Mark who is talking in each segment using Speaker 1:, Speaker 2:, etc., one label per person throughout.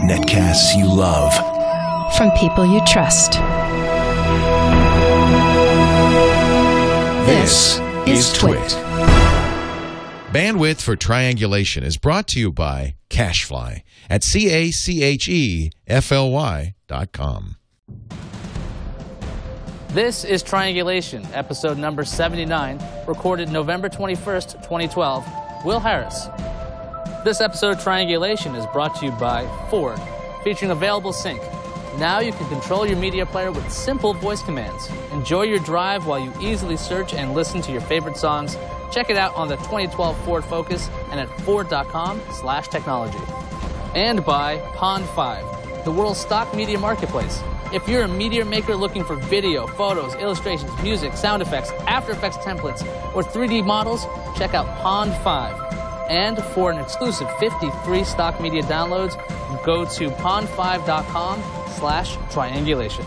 Speaker 1: Netcasts you love.
Speaker 2: From people you trust.
Speaker 1: This is TWiT.
Speaker 3: Bandwidth for Triangulation is brought to you by Cachefly at CACHEFLY.com.
Speaker 4: This is Triangulation, episode number 79, recorded November 21st, 2012. Wil Harris. This episode of Triangulation is brought to you by Ford, featuring available sync. Now you can control your media player with simple voice commands. Enjoy your drive while you easily search and listen to your favorite songs. Check it out on the 2012 Ford Focus and at ford.com/technology. And by Pond5, the world's stock media marketplace. If you're a media maker looking for video, photos, illustrations, music, sound effects, After Effects templates, or 3D models, check out Pond5. And for an exclusive 50 free stock media downloads, go to pond5.com/triangulation.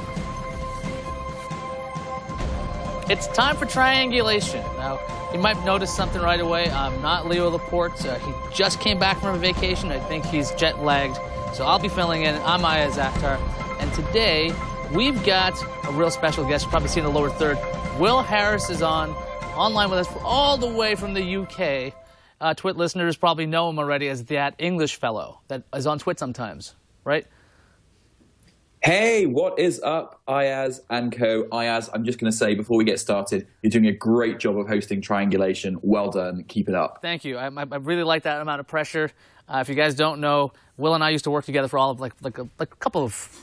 Speaker 4: It's time for Triangulation. Now, you might notice something right away. I'm not Leo Laporte. He just came back from a vacation. I think he's jet-lagged, so I'll be filling in. I'm Iyaz Akhtar. And today, we've got a real special guest. You've probably seen the lower third. Wil Harris is online with us all the way from the UK. TWiT listeners probably know him already as that English fellow that is on TWiT sometimes, right?
Speaker 5: Hey, what is up, Iyaz and co? Iyaz, I'm just going to say before we get started, you're doing a great job of hosting Triangulation. Well done. Keep it up.
Speaker 4: Thank you. I really like that amount of pressure. If you guys don't know, Wil and I used to work together for all of like a couple of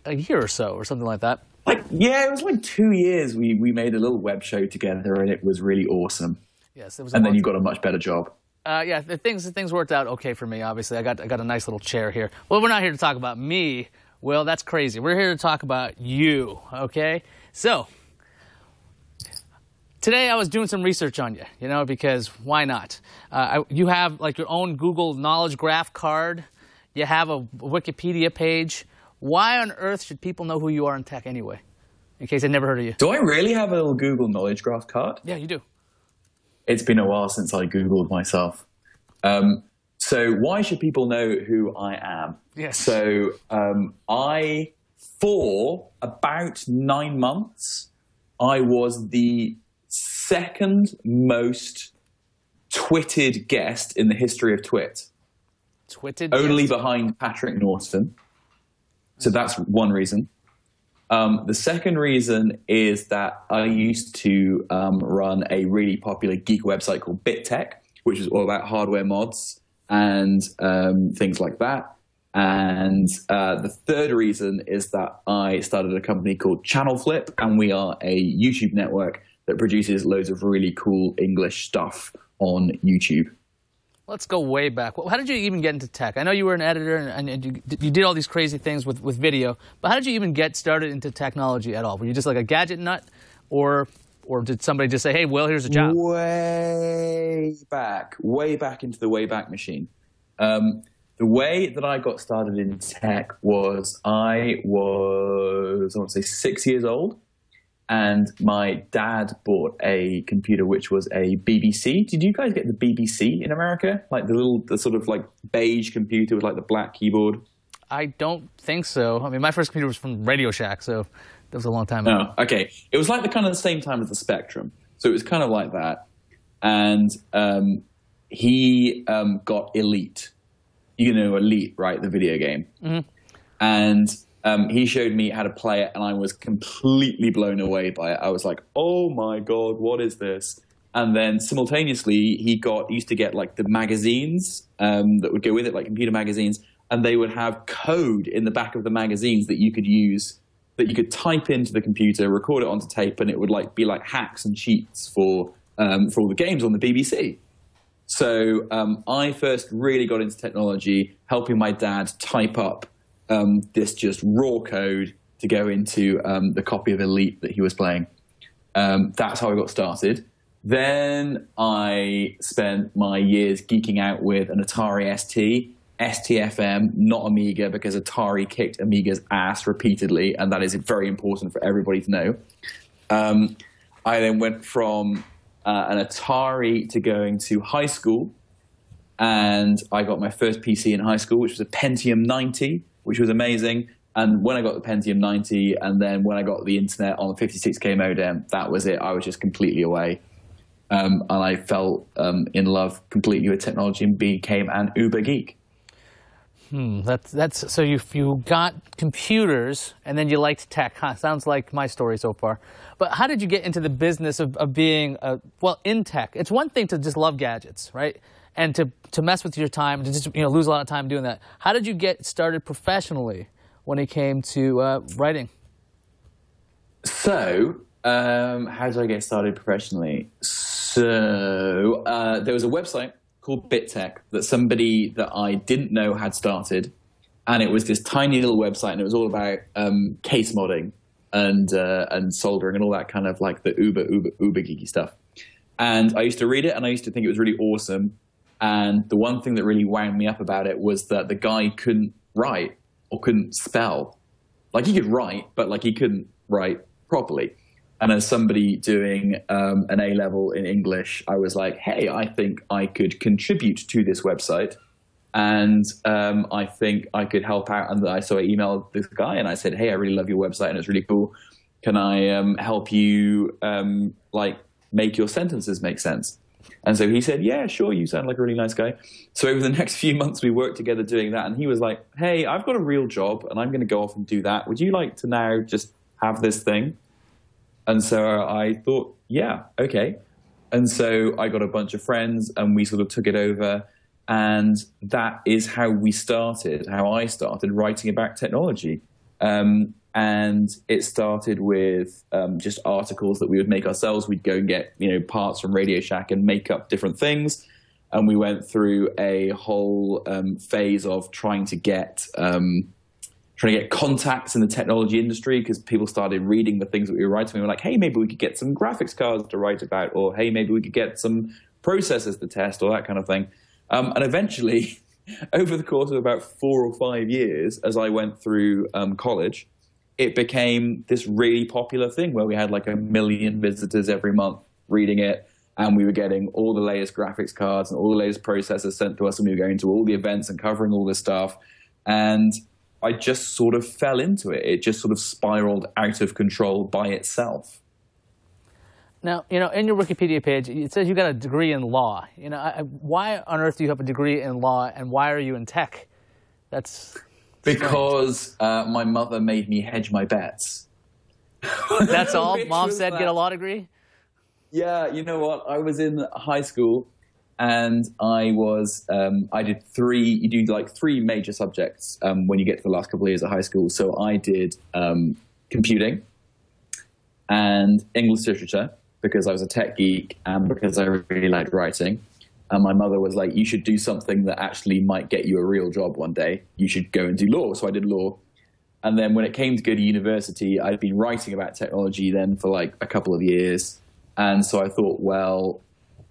Speaker 4: a year or so, or something like that.
Speaker 5: It was like 2 years. We made a little web show together, and it was really awesome.
Speaker 4: Yes, it was.
Speaker 5: And then you got a much better job.
Speaker 4: Yeah, things worked out okay for me. Obviously, I got a nice little chair here. Well, we're not here to talk about me. Well, that's crazy. We're here to talk about you. Okay, so today I was doing some research on you. Because why not? You have like your own Google Knowledge Graph card. You have a Wikipedia page. Why on earth should people know who you are in tech anyway? In case they've never heard of you.
Speaker 5: Do I really have a little Google Knowledge Graph card?
Speaker 4: Yeah, you do.
Speaker 5: It's been a while since I Googled myself. So why should people know who I am?
Speaker 4: Yes.
Speaker 5: So for about 9 months, I was the second most twitted guest in the history of TWiT.
Speaker 4: Twitted?
Speaker 5: Only behind Patrick Norton. So that's one reason. The second reason is that I used to run a really popular geek website called BitTech, which is all about hardware mods and things like that. And the third reason is that I started a company called ChannelFlip, and we are a YouTube network that produces loads of really cool English stuff on YouTube.
Speaker 4: Let's go way back. How did you even get into tech? I know you were an editor and you did all these crazy things with video, but how did you even get started into technology at all? Were you just like a gadget nut, or did somebody just say, hey, Wil, here's a job?
Speaker 5: Way back into the Wayback Machine. The way that I got started in tech was I want to say 6 years old. And my dad bought a computer which was a BBC. Did you guys get the BBC in America? Like the sort of like beige computer with like the black keyboard?
Speaker 4: I don't think so. I mean, my first computer was from Radio Shack, so that was a long time ago.
Speaker 5: Oh, okay. It was like the kind of the same time as the Spectrum. So it was kind of like that. And he got Elite. You know Elite, right? The video game. Mm-hmm. And he showed me how to play it, and I was completely blown away by it. I was like, oh my God, what is this? And then simultaneously, he used to get like the magazines that would go with it, like computer magazines, and they would have code in the back of the magazines that you could use, that you could type into the computer, record it onto tape, and it would like be like hacks and cheats for all the games on the BBC. So I first really got into technology, helping my dad type up this just raw code to go into the copy of Elite that he was playing. That's how I got started. Then I spent my years geeking out with an Atari ST, STFM, not Amiga, because Atari kicked Amiga's ass repeatedly, and that is very important for everybody to know. I then went from an Atari to going to high school, And I got my first PC in high school, which was a Pentium 90, which was amazing. And when I got the Pentium 90, and then when I got the internet on the 56K modem, that was it. I was just completely away. And I fell in love completely with technology and became an uber geek.
Speaker 4: That's so you got computers and then you liked tech. Huh? Sounds like my story so far. But how did you get into the business of being in tech? It's one thing to just love gadgets, right? And to mess with your time, to just lose a lot of time doing that. How did you get started professionally when it came to writing?
Speaker 5: So, how did I get started professionally? So, there was a website called BitTech that somebody that I didn't know had started. And it was this tiny little website, and it was all about case modding and soldering and all that kind of like the uber geeky stuff. And I used to read it, and I used to think it was really awesome. And the one thing that really wound me up about it was that the guy couldn't write or couldn't spell. Like, he could write, but like he couldn't write properly. And as somebody doing an A-level in English, I was like, hey, I think I could contribute to this website. And I think I could help out. And so I emailed this guy and I said, hey, I really love your website and it's really cool. Can I help you make your sentences make sense? And so he said, yeah, sure, you sound like a really nice guy. So over the next few months, we worked together doing that. And he was like, hey, I've got a real job and I'm going to go off and do that. Would you like to now just have this thing? And so I thought, yeah, okay. And so I got a bunch of friends and we sort of took it over. And that is how I started writing about technology. And it started with just articles that we would make ourselves. We'd go and get parts from Radio Shack and make up different things. And we went through a whole phase of trying to get contacts in the technology industry, because people started reading the things that we were writing. We were like, hey, maybe we could get some graphics cards to write about, or hey, maybe we could get some processors to test, or that kind of thing. And eventually, over the course of about 4 or 5 years, as I went through college, it became this really popular thing where we had like 1 million visitors every month reading it. And we were getting all the latest graphics cards and all the latest processors sent to us. And we were going to all the events and covering all this stuff. And I just sort of fell into it. It just sort of spiraled out of control by itself.
Speaker 4: Now, in your Wikipedia page, it says you got a degree in law. Why on earth do you have a degree in law, and why are you in tech? That's
Speaker 5: because my mother made me hedge my bets.
Speaker 4: That's all? Mom said get a law degree?
Speaker 5: Yeah, you know what? I was in high school, and I did you do like 3 major subjects when you get to the last couple of years of high school. So I did computing and English literature, because I was a tech geek and because I really liked writing. And my mother was like, you should do something that actually might get you a real job one day. You should go and do law. So I did law. And then when it came to go to university, I'd been writing about technology then for like a couple of years. And so I thought, well,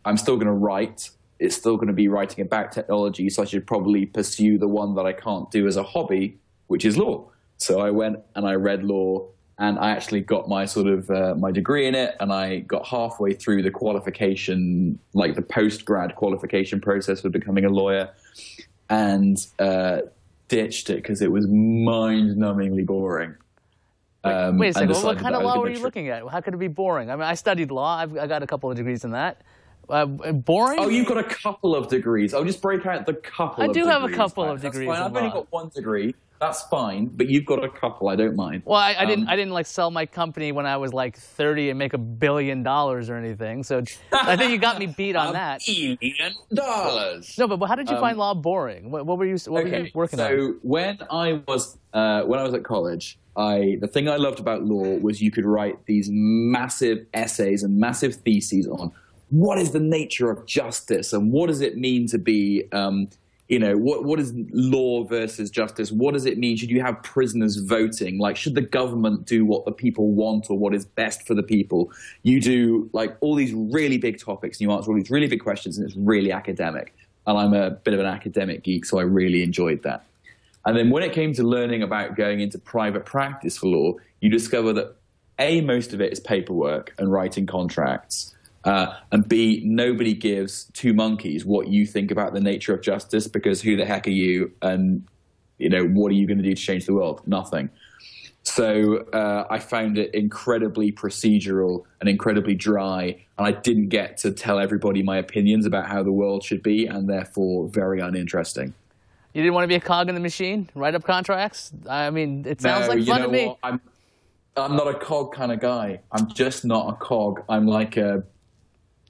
Speaker 5: I'm still going to write. It's still going to be writing about technology. So I should probably pursue the one that I can't do as a hobby, which is law. So I went and I read law. And I actually got my my degree in it, and I got halfway through the qualification, like the post-grad qualification process for becoming a lawyer, and ditched it because it was mind-numbingly boring.
Speaker 4: Wait a second, what kind of law were you looking at? How could it be boring? I mean, I studied law. I got a couple of degrees in that. Boring?
Speaker 5: Oh, you've got a couple of degrees. I'll just break out the couple of degrees.
Speaker 4: I do have a couple of degrees.
Speaker 5: I've only got 1 degree. That's fine, but you've got a couple. I don't mind.
Speaker 4: Well, I didn't like sell my company when I was like 30 and make $1 billion or anything. So I think you got me beat on that.
Speaker 5: $1 billion.
Speaker 4: No, but how did you find law boring? What were you working on?
Speaker 5: So when I was at college, the thing I loved about law was you could write these massive essays and massive theses on what is the nature of justice and what does it mean to be what is law versus justice? What does it mean? Should you have prisoners voting? Like, should the government do what the people want or what is best for the people? You do like all these really big topics and you answer all these really big questions, and it's really academic. And I'm a bit of an academic geek, so I really enjoyed that. And then when it came to learning about going into private practice for law, you discover that most of it is paperwork and writing contracts. And B, nobody gives two monkeys what you think about the nature of justice, because who the heck are you? And, what are you going to do to change the world? Nothing. So I found it incredibly procedural and incredibly dry, and I didn't get to tell everybody my opinions about how the world should be, and therefore very uninteresting.
Speaker 4: You didn't want to be a cog in the machine, write up contracts? I mean, it sounds like fun to me.
Speaker 5: What? I'm not a cog kind of guy. I'm just not a cog. I'm like a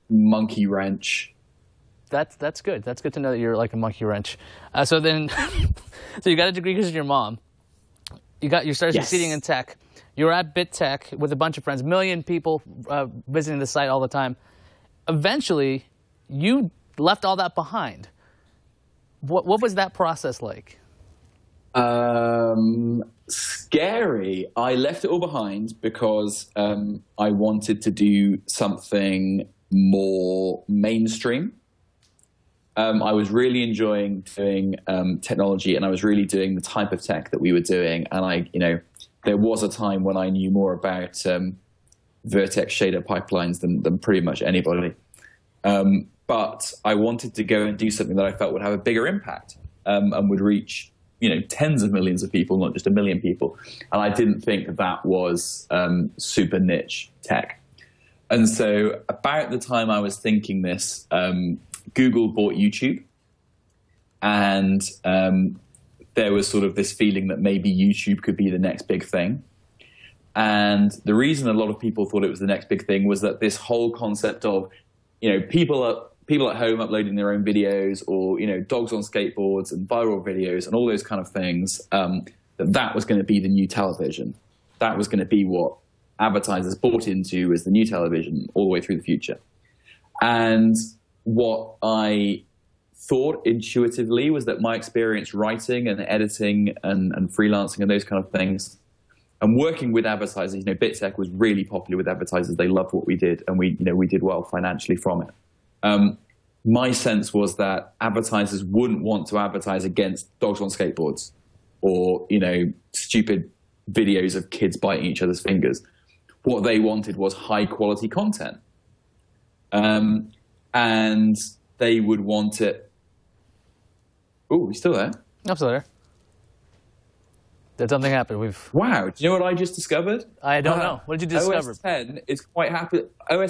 Speaker 5: monkey wrench.
Speaker 4: That's good. That's good to know that you're like a monkey wrench. So you got a degree because of your mom. You started succeeding in tech. You were at Bit Tech with a bunch of friends, 1 million people visiting the site all the time. Eventually, you left all that behind. What was that process like?
Speaker 5: Scary. I left it all behind because I wanted to do something more mainstream. I was really enjoying doing technology, and I was really doing the type of tech that we were doing. And there was a time when I knew more about Vertex shader pipelines than pretty much anybody. But I wanted to go and do something that I felt would have a bigger impact and would reach tens of millions of people, not just 1 million people. And I didn't think that was super niche tech. And so about the time I was thinking this, Google bought YouTube, and there was sort of this feeling that maybe YouTube could be the next big thing. And the reason a lot of people thought it was the next big thing was that this whole concept of, people at home uploading their own videos, or, dogs on skateboards and viral videos and all those kind of things, that was going to be the new television. That was going to be what advertisers bought into as the new television all the way through the future. And what I thought intuitively was that my experience writing and editing and freelancing and those kind of things, and working with advertisers, BitTech was really popular with advertisers. They loved what we did, and we did well financially from it. My sense was that advertisers wouldn't want to advertise against dogs on skateboards or, stupid videos of kids biting each other's fingers. What they wanted was high quality content. And they would want it. Oh, you still there?
Speaker 4: I'm still there. Did something happen?
Speaker 5: Wow. Do you know what I just discovered?
Speaker 4: I don't know. What did you discover?
Speaker 5: OS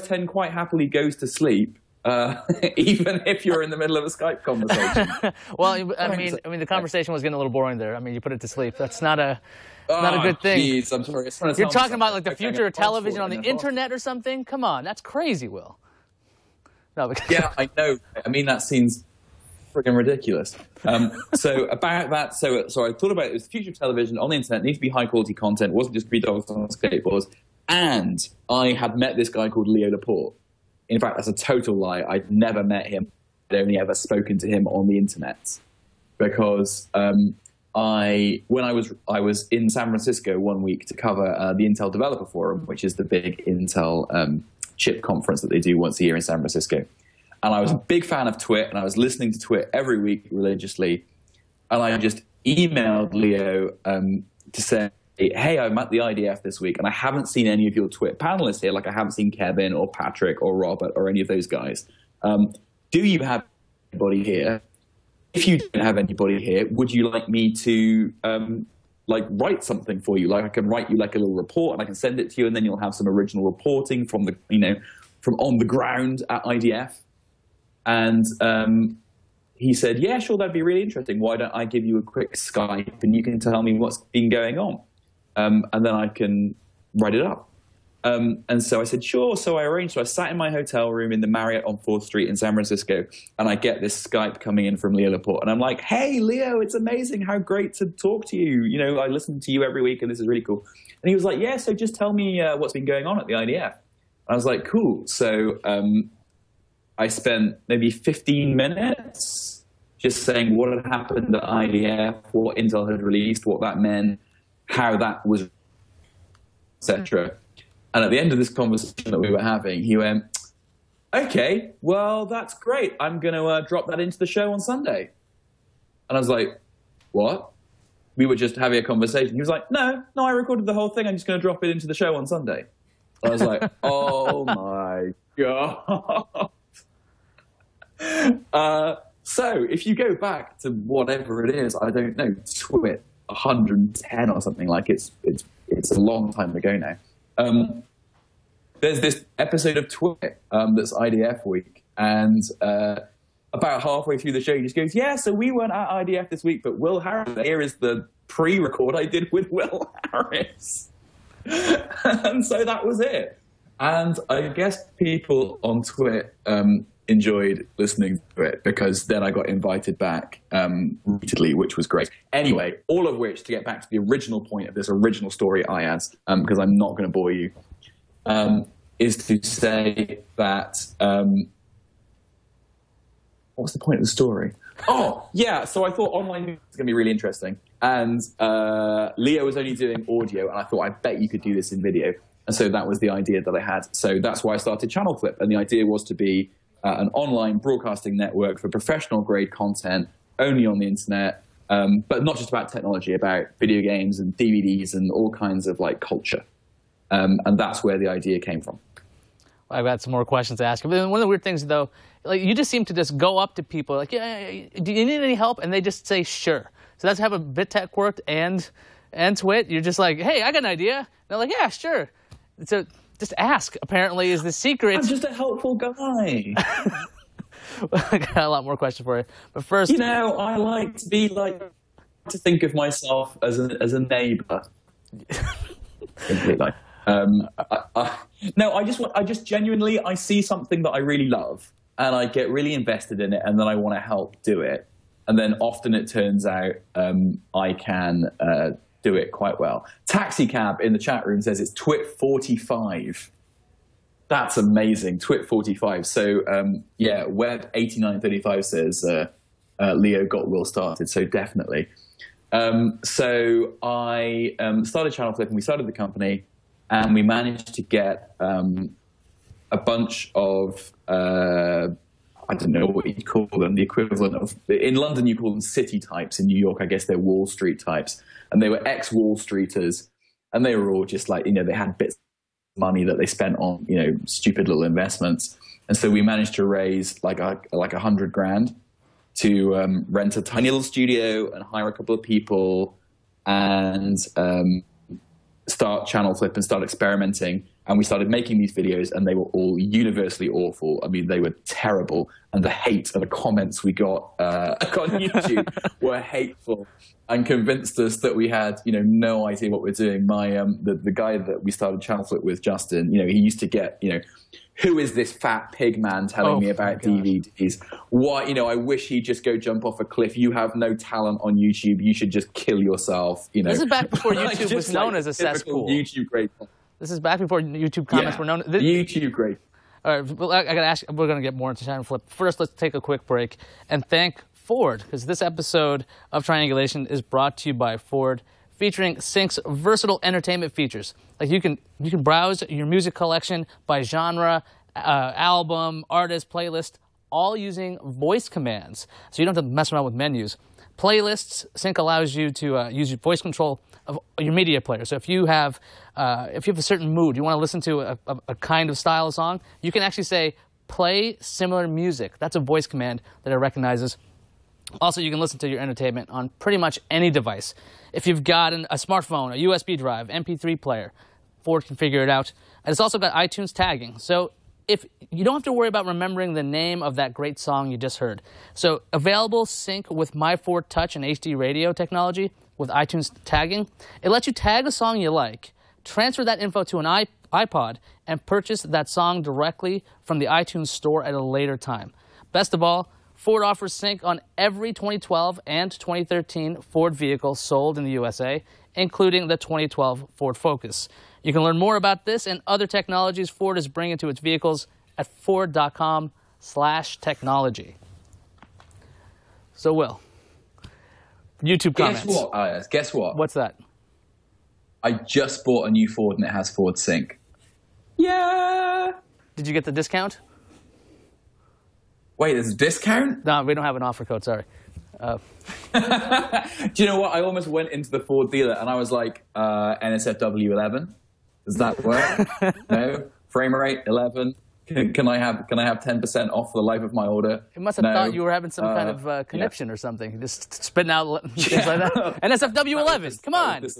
Speaker 5: 10 quite happily goes to sleep, even if you're in the middle of a Skype conversation.
Speaker 4: Well, I mean, the conversation was getting a little boring there. I mean, you put it to sleep. That's not a good thing.
Speaker 5: Jeez, I'm sorry.
Speaker 4: You're talking about like the future of television on the internet or something? Come on, that's crazy, Will. No,
Speaker 5: yeah, I know. I mean, that seems friggin' ridiculous. So about that, so I thought about it. It was the future of television on the internet. It needed to be high quality content. It wasn't just three dogs on skateboards. And I had met this guy called Leo Laporte. In fact, that's a total lie. I'd never met him. I'd only ever spoken to him on the internet, because when I was in San Francisco one week to cover the Intel Developer Forum, which is the big Intel chip conference that they do once a year in San Francisco. And I was a big fan of TWiT, and I was listening to TWiT every week religiously. And I just emailed Leo to say, hey, I'm at the IDF this week, and I haven't seen any of your TWiT panelists here. Like, I haven't seen Kevin or Patrick or Robert or any of those guys. Do you have anybody here? If you don't have anybody here, would you like me to write something for you? Like, I can write you like a little report, and I can send it to you, and then you'll have some original reporting from from on the ground at IDF. And he said, yeah, sure, that'd be really interesting. Why don't I give you a quick Skype, and you can tell me what's been going on, and then I can write it up. And so I said, sure. So I arranged. So I sat in my hotel room in the Marriott on 4th Street in San Francisco, and I get this Skype coming in from Leo Laporte. And I'm like, hey, Leo, it's amazing. How great to talk to you. I listen to you every week, and this is really cool. And he was like, yeah, so just tell me what's been going on at the IDF. And I was like, cool. So I spent maybe 15 minutes just saying what had happened at IDF, what Intel had released, what that meant, how that was, etc. And at the end of this conversation that we were having, he went, okay, well, that's great. I'm going to drop that into the show on Sunday. And I was like, what? We were just having a conversation. He was like, no, I recorded the whole thing. I'm just going to drop it into the show on Sunday. And I was like, oh, my God. So if you go back to whatever it is, I don't know, TWiT 110 or something, like it's a long time ago now. There's this episode of TWiT that's IDF week, and about halfway through the show, he just goes, "Yeah, so we weren't at IDF this week, but Wil Harris, here is the pre-record I did with Wil Harris." And so that was it. And I guess people on TWiT enjoyed listening to it, because then I got invited back repeatedly, which was great. Anyway, all of which, to get back to the original point of this original story, Iyaz, because I'm not going to bore you, is to say that what's the point of the story? Oh, yeah, so I thought online news was going to be really interesting. And Leo was only doing audio, and I thought, I bet you could do this in video. And so that was the idea that I had. So that's why I started ChannelFlip. And the idea was to be an online broadcasting network for professional-grade content, only on the internet, but not just about technology, about video games and DVDs and all kinds of like culture. And that's where the idea came from.
Speaker 4: I've got some more questions to ask. But one of the weird things, though, like you just seem to just go up to people like, "Yeah, do you need any help?" And they just say, "Sure." So that's how a BitTech worked and TWiT. You're just like, "Hey, I got an idea." And they're like, "Yeah, sure." So just ask, apparently, is the secret.
Speaker 5: I'm just a helpful guy.
Speaker 4: I got a lot more questions for you. But first,
Speaker 5: you know, I like to be to think of myself as a neighbor. Completely. No, I just genuinely, I see something that I really love, and I get really invested in it, and then I want to help do it. And then often it turns out I can do it quite well. Taxicab in the chat room says it's TWiT45. That's amazing, TWiT45. So yeah, Web8935 says Leo got Wil started, so definitely. So I started ChannelFlip, and we started the company, and we managed to get a bunch of, I don't know what you'd call them, the equivalent of, in London you call them city types, in New York I guess they're Wall Street types, and they were ex-Wall Streeters, and they were all just like, you know, they had bits of money that they spent on, you know, stupid little investments, and so we managed to raise like 100 grand to rent a tiny little studio and hire a couple of people and start ChannelFlip and start experimenting. And we started making these videos, and they were all universally awful. I mean, they were terrible. And the hate and the comments we got on YouTube were hateful and convinced us that we had, you know, no idea what we're doing. My the guy that we started ChannelFlip with, Justin, you know, he used to get, you know, who is this fat pig man telling me about DVDs? Why, you know, I wish he'd just go jump off a cliff. You have no talent on YouTube. You should just kill yourself. You know,
Speaker 4: this is back before YouTube was known as a cesspool.
Speaker 5: YouTube grade.
Speaker 4: This is back before YouTube comments were known.
Speaker 5: YouTube grade.
Speaker 4: All right, well, I got to ask. We're going to get more into ChannelFlip. First, let's take a quick break and thank Ford, because this episode of Triangulation is brought to you by Ford, featuring Sync's versatile entertainment features. Like you can browse your music collection by genre, album, artist, playlist, all using voice commands. So you don't have to mess around with menus. Playlists, Sync allows you to use your voice control of your media player. So if you have a certain mood, you want to listen to a kind of style of song, you can actually say, play similar music. That's a voice command that it recognizes. Also, you can listen to your entertainment on pretty much any device. If you've got a smartphone, a USB drive, MP3 player, Ford can figure it out. And it's also got iTunes tagging. So if you don't have to worry about remembering the name of that great song you just heard. So available Sync with My Ford Touch and HD radio technology with iTunes tagging. It lets you tag a song you like, transfer that info to an iPod, and purchase that song directly from the iTunes store at a later time. Best of all, Ford offers Sync on every 2012 and 2013 Ford vehicle sold in the USA, including the 2012 Ford Focus. You can learn more about this and other technologies Ford is bringing to its vehicles at Ford.com/technology. So, Wil, YouTube comments.
Speaker 5: Guess what, Iyaz? Guess what?
Speaker 4: What's that?
Speaker 5: I just bought a new Ford, and it has Ford Sync. Yeah!
Speaker 4: Did you get the discount?
Speaker 5: Wait, there's a discount?
Speaker 4: No, we don't have an offer code, sorry.
Speaker 5: Do you know what? I almost went into the Ford dealer, and I was like, NSFW 11? Does that work? No? Frame rate 11? Can I have 10% off the life of my order?
Speaker 4: It must have thought you were having some kind of conniption or something, just spitting out things like that. NSFW 11, come on. It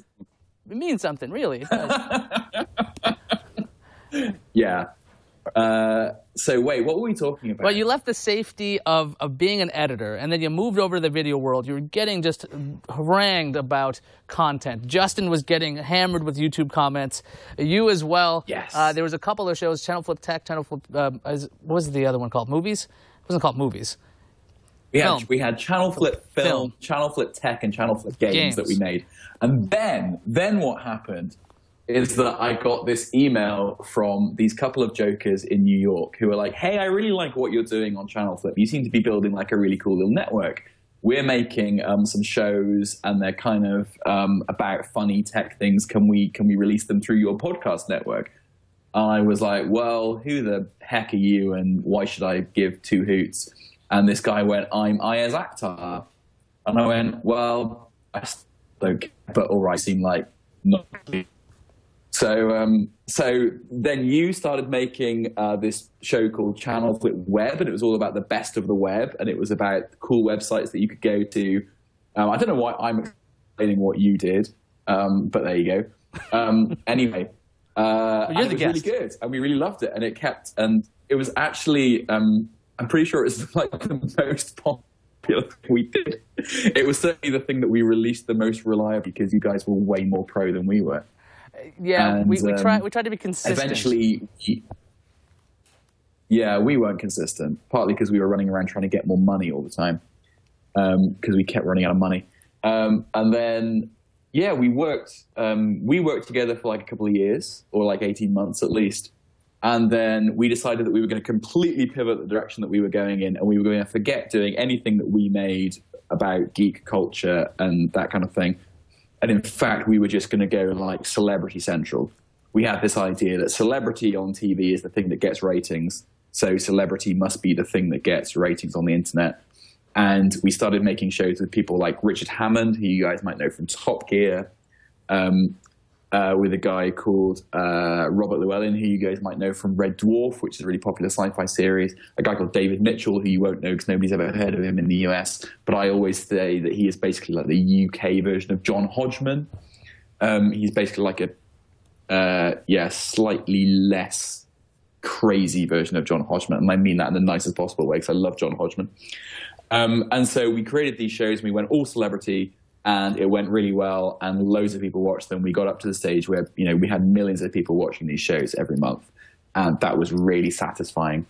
Speaker 4: means something, really. It does.
Speaker 5: Yeah. So wait, what were we talking about?
Speaker 4: Well, you left the safety of being an editor, and then you moved over to the video world. You were getting just harangued about content. Justin was getting hammered with YouTube comments. You as well.
Speaker 5: Yes.
Speaker 4: There was a couple of shows, ChannelFlip Tech, ChannelFlip, what was the other one called? Movies? It wasn't called Movies.
Speaker 5: We had ChannelFlip Film, ChannelFlip Tech, and ChannelFlip Games that we made. And then what happened is that I got this email from these couple of jokers in New York who were like, hey, I really like what you're doing on ChannelFlip. You seem to be building like a really cool little network. We're making some shows, and they're kind of about funny tech things. Can we release them through your podcast network? And I was like, well, who the heck are you, and why should I give two hoots? And this guy went, I'm Iyaz Akhtar. And I went, well, I don't care, but all right, seem like not. So then you started making this show called ChannelFlip Web, and it was all about the best of the web, and it was about cool websites that you could go to. I don't know why I'm explaining what you did, but there you go. Anyway,
Speaker 4: you're the guest.
Speaker 5: Really good, and we really loved it, and it was actually, I'm pretty sure it's like the most popular thing we did. It was certainly the thing that we released the most reliably, because you guys were way more pro than we were.
Speaker 4: Yeah, and we tried to be consistent.
Speaker 5: Eventually, we weren't consistent, partly because we were running around trying to get more money all the time, because we kept running out of money. And then, we worked together for like a couple of years, or like 18 months at least. And then we decided that we were going to completely pivot the direction that we were going in, and we were going to forget doing anything that we made about geek culture and that kind of thing. And in fact, we were just going to go like Celebrity Central. We had this idea that celebrity on TV is the thing that gets ratings. So celebrity must be the thing that gets ratings on the internet. And we started making shows with people like Richard Hammond, who you guys might know from Top Gear, with a guy called Robert Llewellyn, who you guys might know from Red Dwarf, which is a really popular sci-fi series. A guy called David Mitchell, who you won't know because nobody's ever heard of him in the US. But I always say that he is basically like the UK version of John Hodgman. He's basically like a slightly less crazy version of John Hodgman. And I mean that in the nicest possible way, because I love John Hodgman. And so we created these shows, and we went all celebrity. And it went really well, and loads of people watched them. We got up to the stage where, we had millions of people watching these shows every month. And that was really satisfying.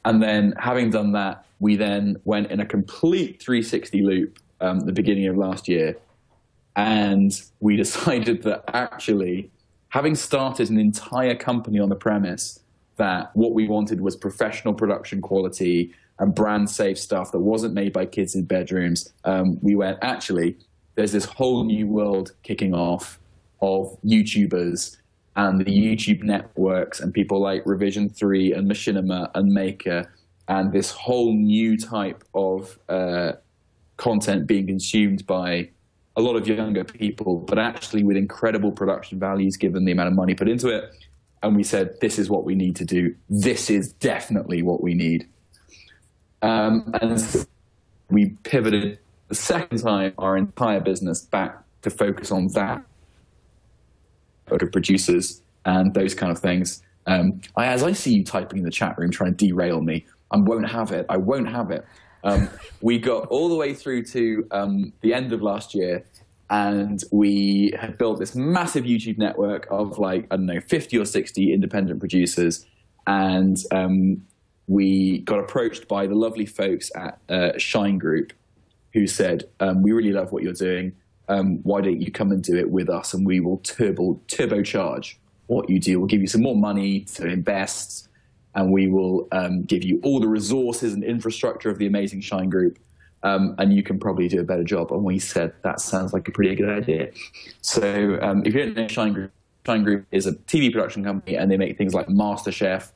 Speaker 5: And then having done that, we then went in a complete 360 loop the beginning of last year. And we decided that actually, having started an entire company on the premise that what we wanted was professional production quality and brand safe stuff that wasn't made by kids in bedrooms, we went, actually, there's this whole new world kicking off of YouTubers and the YouTube networks and people like Revision 3 and Machinima and Maker, and this whole new type of content being consumed by a lot of younger people, but actually with incredible production values given the amount of money put into it. And we said, this is what we need to do. This is definitely what we need. And we pivoted the second time our entire business back to focus on that, of producers and those kind of things. As I see you typing in the chat room trying to derail me, I won't have it. We got all the way through to the end of last year, and we had built this massive YouTube network of 50 or 60 independent producers. And we got approached by the lovely folks at Shine Group, who said, we really love what you're doing. Why don't you come and do it with us, and we will turbocharge what you do. We'll give you some more money to invest, and we will give you all the resources and infrastructure of the amazing Shine Group, and you can probably do a better job. And we said, that sounds like a pretty good idea. So if you don't know Shine Group is a TV production company, and they make things like MasterChef,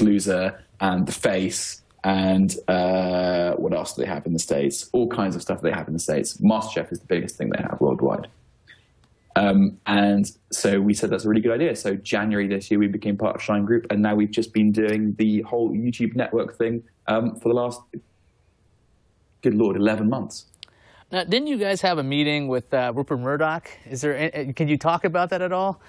Speaker 5: Loser, and The Face, and what else do they have in the States? All kinds of stuff they have in the States. MasterChef is the biggest thing they have worldwide. And so we said that's a really good idea. So January this year, we became part of Shine Group, and now we've just been doing the whole YouTube network thing for the last, good Lord, 11 months.
Speaker 4: Now, didn't you guys have a meeting with Rupert Murdoch? Can you talk about that at all?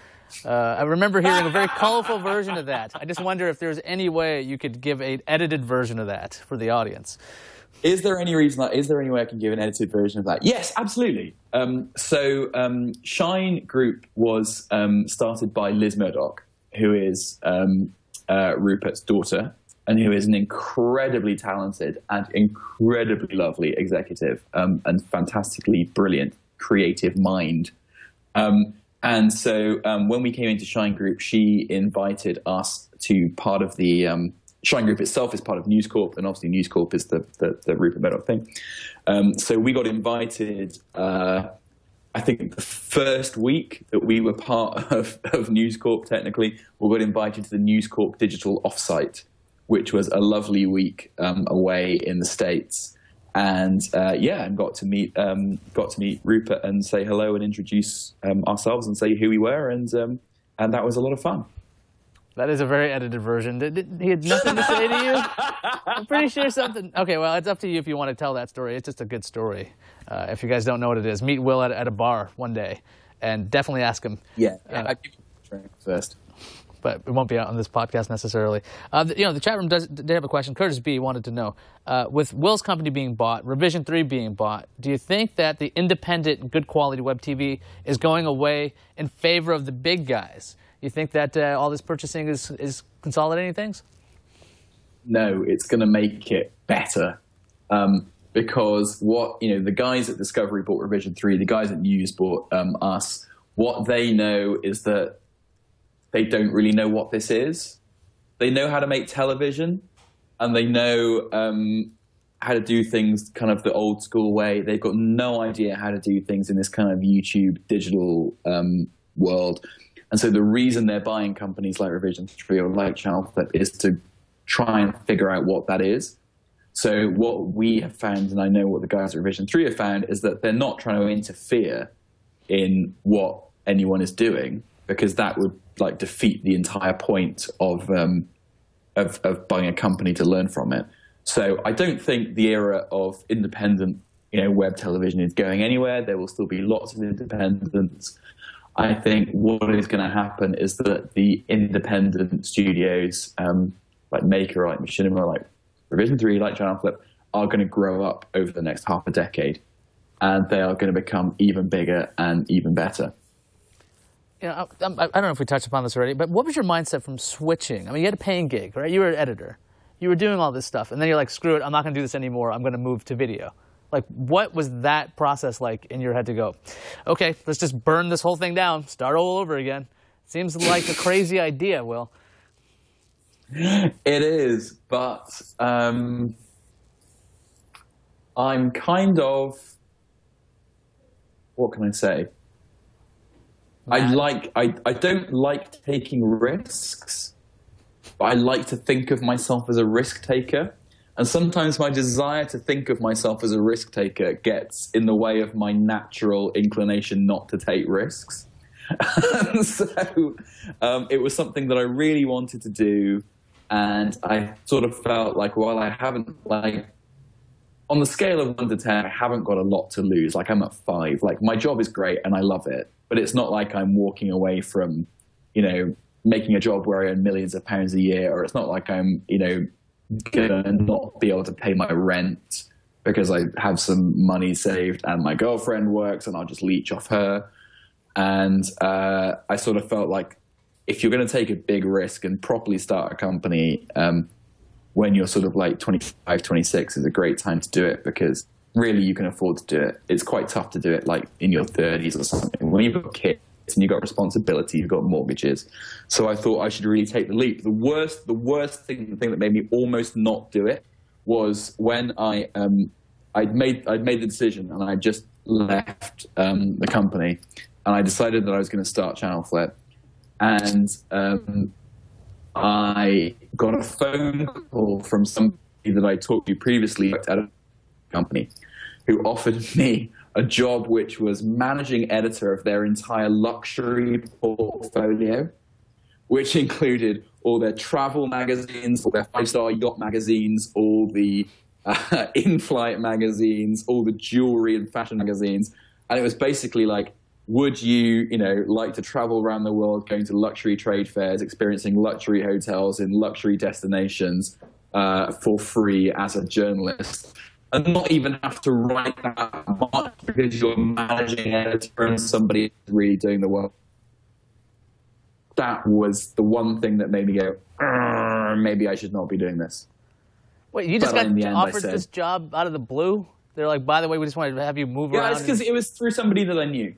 Speaker 4: I remember hearing a very colorful version of that. I just wonder if there's any way you could give an edited version of that for the audience.
Speaker 5: Is there any way I can give an edited version of that? Yes, absolutely. Shine Group was started by Liz Murdoch, who is Rupert's daughter, and who is an incredibly talented and incredibly lovely executive, and fantastically brilliant creative mind. And so when we came into Shine Group, she invited us to part of the Shine Group itself is part of News Corp, and obviously News Corp is the Rupert Murdoch thing. So we got invited, I think the first week that we were part of News Corp, technically, we got invited to the News Corp digital offsite, which was a lovely week away in the States. And and got to meet Rupert and say hello and introduce ourselves and say who we were, and that was a lot of fun.
Speaker 4: That is a very edited version. He had nothing to say to you? I'm pretty sure something. Okay, well, it's up to you if you want to tell that story. It's just a good story. If you guys don't know what it is, meet Wil at a bar one day, and definitely ask him.
Speaker 5: Yeah, I'd give you a drink first.
Speaker 4: But it won't be out on this podcast necessarily. The chat room did have a question. Curtis B. wanted to know, with Wil's company being bought, Revision 3 being bought, do you think that the independent, good quality web TV is going away in favor of the big guys? You think that all this purchasing is consolidating things?
Speaker 5: No, it's going to make it better. Because the guys at Discovery bought Revision 3, the guys at News bought us. What they know is that they don't really know what this is. They know how to make television, and they know how to do things kind of the old school way. They've got no idea how to do things in this kind of YouTube digital world. And so the reason they're buying companies like Revision 3 or like ChannelFlip is to try and figure out what that is. So what we have found, and I know what the guys at Revision 3 have found, is that they're not trying to interfere in what anyone is doing, because that would defeat the entire point of buying a company to learn from it. So I don't think the era of independent, web television is going anywhere. There will still be lots of independents. I think what is going to happen is that the independent studios, like Maker, like Machinima, like Revision 3, like ChannelFlip, are going to grow up over the next half a decade, and they are going to become even bigger and even better.
Speaker 4: I don't know if we touched upon this already, but what was your mindset from switching? I mean, you had a paying gig, right? You were an editor. You were doing all this stuff, and then you're like, screw it, I'm not going to do this anymore. I'm going to move to video. Like, what was that process like in your head to go, okay, let's just burn this whole thing down, start all over again? Seems like a crazy idea, Wil.
Speaker 5: It is, but I'm kind of, what can I say? I don't like taking risks, but I like to think of myself as a risk taker. And sometimes my desire to think of myself as a risk taker gets in the way of my natural inclination not to take risks. And so it was something that I really wanted to do. And I sort of felt like, while I haven't, on the scale of 1 to 10, I haven't got a lot to lose. Like, I'm at 5. Like, my job is great and I love it. But it's not like I'm walking away from, making a job where I earn millions of pounds a year, or it's not like I'm, gonna not be able to pay my rent because I have some money saved and my girlfriend works and I'll just leech off her. And I sort of felt like, if you're going to take a big risk and properly start a company when you're sort of like 25, 26 is a great time to do it, because really you can afford to do it. It's quite tough to do it like in your 30s or something. When you've got kids and you've got responsibility, you've got mortgages. So I thought I should really take the leap. The worst thing, the thing that made me almost not do it, was when I'd made the decision and I just left the company, and I decided that I was going to start ChannelFlip. And I got a phone call from somebody that I talked to previously at a company, who offered me a job which was managing editor of their entire luxury portfolio, which included all their travel magazines, all their five-star yacht magazines, all the in-flight magazines, all the jewelry and fashion magazines. And it was basically like, would you, like to travel around the world, going to luxury trade fairs, experiencing luxury hotels in luxury destinations for free as a journalist, and not even have to write that much because you're managing editor and somebody is really doing the work? That was the one thing that made me go, maybe I should not be doing this.
Speaker 4: Wait, you just got offered this job out of the blue? They're like, by the way, we just wanted to have you move around. Yeah, it's because it was through somebody that I knew.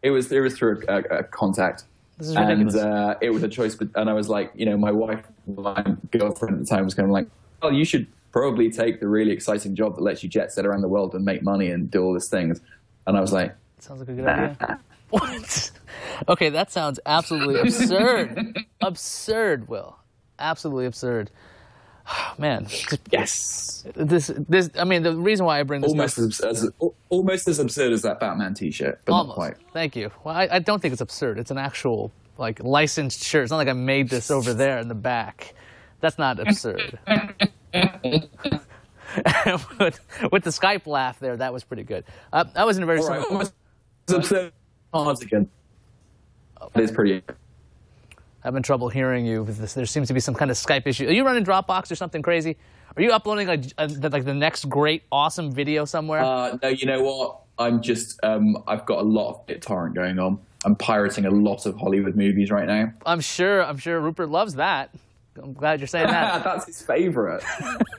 Speaker 4: It was through a contact. This is ridiculous. And it was a choice. And I was like, my wife, my girlfriend at the time was kind of like, well, you should probably take the really exciting job that lets you jet set around the world and make money and do all these things. And I was like, sounds like a good idea. What? Okay, that sounds absolutely absurd. Absurd, Will. Absolutely absurd. Man.
Speaker 5: Yes.
Speaker 4: This. I mean, the reason why I bring this
Speaker 5: almost as absurd as that Batman T-shirt, but
Speaker 4: almost.
Speaker 5: Not quite.
Speaker 4: Thank you. Well, I don't think it's absurd. It's an actual licensed shirt. It's not like I made this over there in the back. That's not absurd. With the Skype laugh there, that was pretty good. That wasn't a very.
Speaker 5: All right, it's absurd. Again. It is pretty.
Speaker 4: Having trouble hearing you with this. There seems to be some kind of Skype issue. Are you running Dropbox or something crazy? Are you uploading like the next great awesome video somewhere?
Speaker 5: No, you know what? I'm just I've got a lot of BitTorrent going on. I'm pirating a lot of Hollywood movies right now.
Speaker 4: I'm sure Rupert loves that. I'm glad you're saying that.
Speaker 5: That's his favorite.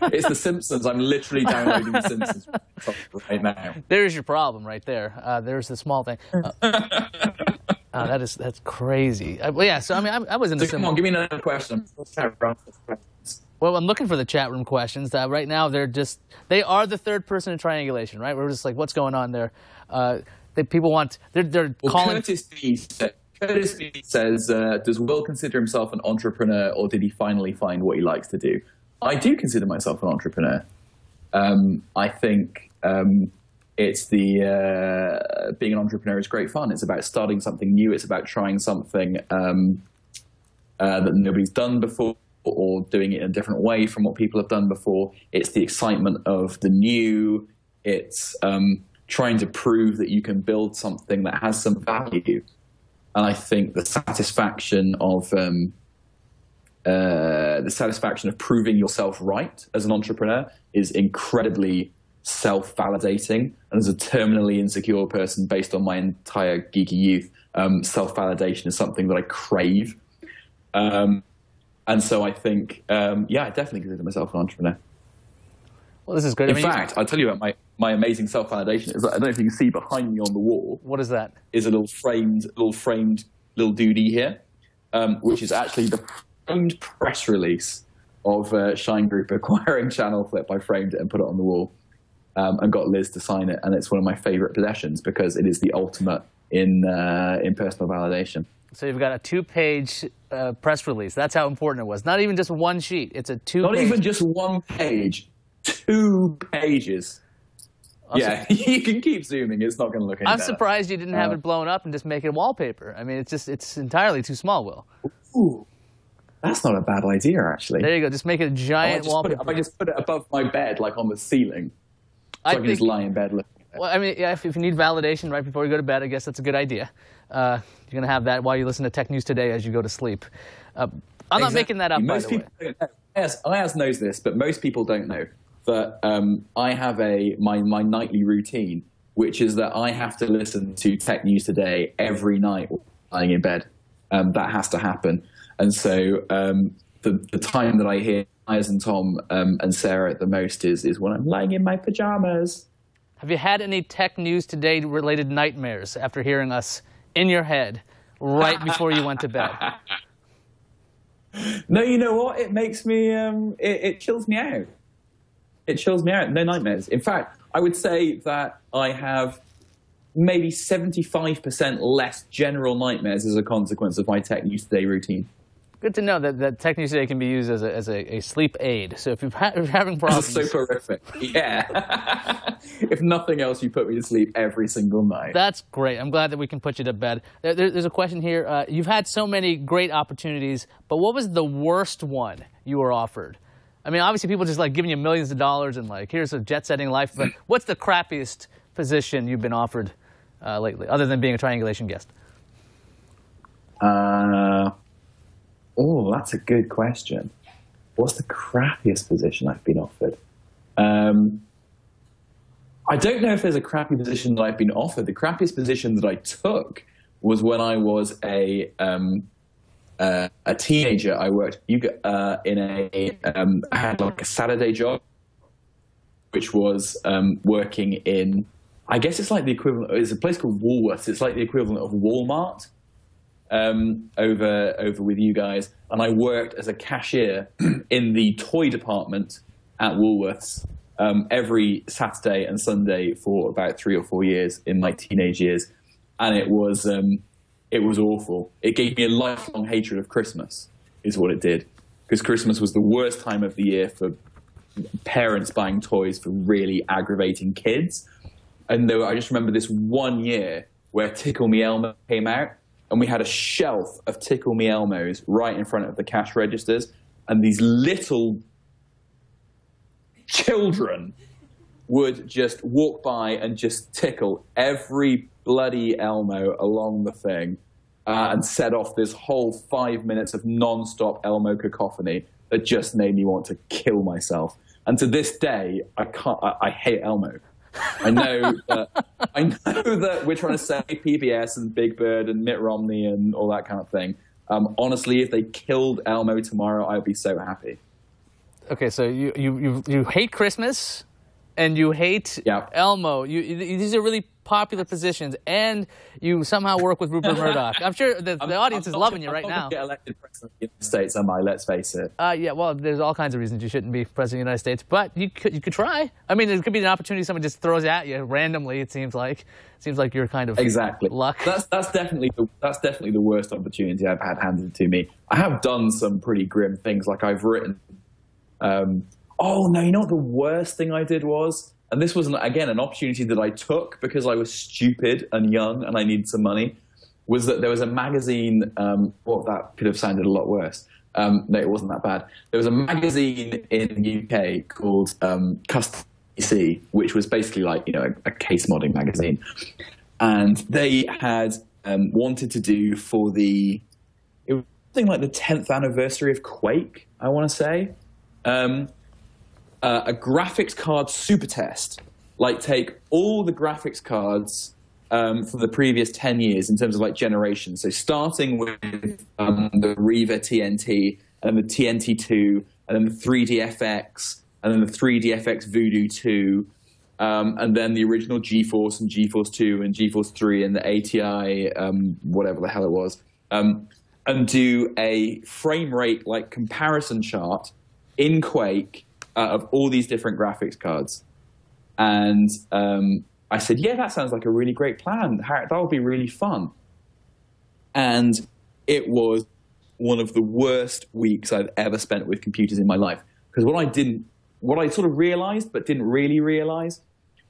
Speaker 5: It's The Simpsons. I'm literally downloading The Simpsons right now.
Speaker 4: There's your problem right there. There's the small thing. That's crazy. Well, yeah. So I mean, I was in the.
Speaker 5: Come on, give me another question.
Speaker 4: Well, I'm looking for the chat room questions. Right now, they are the third person in triangulation, right? We're just like, what's going on there? People want. They're calling.
Speaker 5: Curtis B says, does Will consider himself an entrepreneur, or did he finally find what he likes to do? I do consider myself an entrepreneur. I think it's being an entrepreneur is great fun. It's about starting something new. It's about trying something that nobody's done before, or doing it in a different way from what people have done before. It's the excitement of the new. It's trying to prove that you can build something that has some value. And I think the satisfaction of proving yourself right as an entrepreneur is incredibly self-validating. And as a terminally insecure person, based on my entire geeky youth, self-validation is something that I crave. And so I think, I definitely consider myself an entrepreneur.
Speaker 4: Well, this is good.
Speaker 5: In fact, I'll tell you about my amazing self-validation. I don't know if you can see behind me on the wall.
Speaker 4: What is that?
Speaker 5: Is a little framed little doodie here, which is actually the framed press release of Shine Group acquiring ChannelFlip. I framed it and put it on the wall, and got Liz to sign it. And it's one of my favorite possessions because it is the ultimate in personal validation.
Speaker 4: So you've got a 2-page press release. That's how important it was. Not even just one sheet. It's a 2-page.
Speaker 5: Not even just one page. 2 pages. Yeah, you can keep zooming. It's not going to look any better.
Speaker 4: I'm surprised you didn't have it blown up and just make it wallpaper. I mean, it's entirely too small, Will.
Speaker 5: Ooh, that's not a bad idea, actually.
Speaker 4: There you go. Just make it a giant wallpaper.
Speaker 5: I just put it above my bed, like on the ceiling, so I can just lie in bed looking at it.
Speaker 4: Well, I mean, yeah, if you need validation right before you go to bed, I guess that's a good idea. You're going to have that while you listen to Tech News Today as you go to sleep. I'm not making that up, by the way.
Speaker 5: Iyaz knows this, but most people don't know that I have my nightly routine, which is that I have to listen to Tech News Today every night lying in bed. That has to happen. And so the time that I hear Iyaz and Tom and Sarah the most is when I'm lying in my pajamas.
Speaker 4: Have you had any Tech News Today related nightmares after hearing us in your head right before you went to bed?
Speaker 5: No, you know what? It makes me, it chills me out. It chills me out. No nightmares. In fact, I would say that I have maybe 75% less general nightmares as a consequence of my Tech News Today routine.
Speaker 4: Good to know that techniques today can be used as a sleep aid. So if you're having problems...
Speaker 5: That's soporific. Yeah. If nothing else, you put me to sleep every single night.
Speaker 4: That's great. I'm glad that we can put you to bed. There's a question here. You've had so many great opportunities, but what was the worst one you were offered? I mean, obviously people just like giving you millions of dollars and like, here's a jet-setting life, but what's the crappiest position you've been offered lately, other than being a Triangulation guest?
Speaker 5: Oh, that's a good question. What's the crappiest position I've been offered? I don't know if there's a crappy position that I've been offered. The crappiest position that I took was when I was a teenager. I worked I had like a Saturday job, which was working in, I guess it's like the equivalent, it's a place called Woolworths. It's like the equivalent of Walmart. Over with you guys, and I worked as a cashier in the toy department at Woolworths every Saturday and Sunday for about 3 or 4 years in my teenage years, and it was awful. It gave me a lifelong hatred of Christmas, is what it did, because Christmas was the worst time of the year for parents buying toys for really aggravating kids. And I just remember this one year where Tickle Me Elmo came out. And we had a shelf of Tickle Me Elmos right in front of the cash registers. And these little children would just walk by and just tickle every bloody Elmo along the thing and set off this whole 5 minutes of non-stop Elmo cacophony that just made me want to kill myself. And to this day, I hate Elmo. I know that we're trying to say PBS and Big Bird and Mitt Romney and all that kind of thing. Honestly, if they killed Elmo tomorrow, I'd be so happy. Okay, so you hate Christmas and you hate Elmo. These are really popular positions, and you somehow work with Rupert Murdoch. I'm sure the audience is loving you right now. I'm not going to get elected president of the United States, am I? Let's face it. Yeah, well, there's all kinds of reasons you shouldn't be president of the United States, but you could try. I mean, it could be an opportunity someone just throws at you randomly. It seems like you're kind of luck. That's definitely the worst opportunity I've had handed to me. I have done some pretty grim things, like I've written. Oh no, you know what the worst thing I did was? And this was, again, an opportunity that I took because I was stupid and young and I needed some money, was that there was a magazine, that could have sounded a lot worse. No, it wasn't that bad. There was a magazine in the UK called Cachefly, which was basically like, a case modding magazine. And they had wanted to do it was something like the 10th anniversary of Quake, I want to say. A graphics card super test, like take all the graphics cards from the previous 10 years in terms of like generations. So starting with the Riva TNT, and then the TNT2, and then the 3DFX, and then the 3DFX Voodoo 2, and then the original GeForce and GeForce 2 and GeForce 3 and the ATI, whatever the hell it was, and do a frame rate like comparison chart in Quake of all these different graphics cards. And I said, yeah, that sounds like a really great plan. That would be really fun. And it was one of the worst weeks I've ever spent with computers in my life. Because what I sort of realized, but didn't really realize,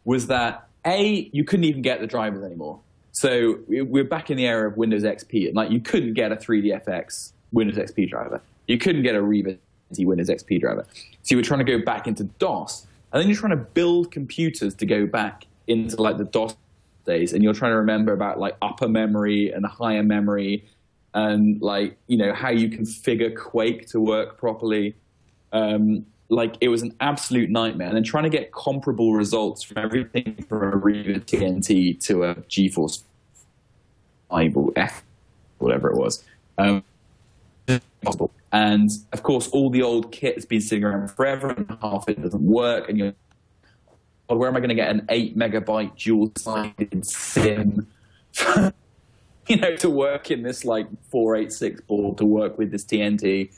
Speaker 5: was that you couldn't even get the drivers anymore. So we're back in the era of Windows XP, and like you couldn't get a 3DFX Windows XP driver. You couldn't get a Riva Windows XP driver. So you were trying to go back into DOS, and then you're trying to build computers to go back into like the DOS days, and you're trying to remember about like upper memory and higher memory, and like how you configure Quake to work properly. Like it was an absolute nightmare. And then trying to get comparable results from everything from a Riva TNT to a GeForce 5 or F, whatever it was. Possible. And of course, all the old kit has been sitting around forever, and half it doesn't work. And you're, oh, where am I going to get an 8 megabyte dual-sided SIM, to work in this like 486 board to work with this TNT?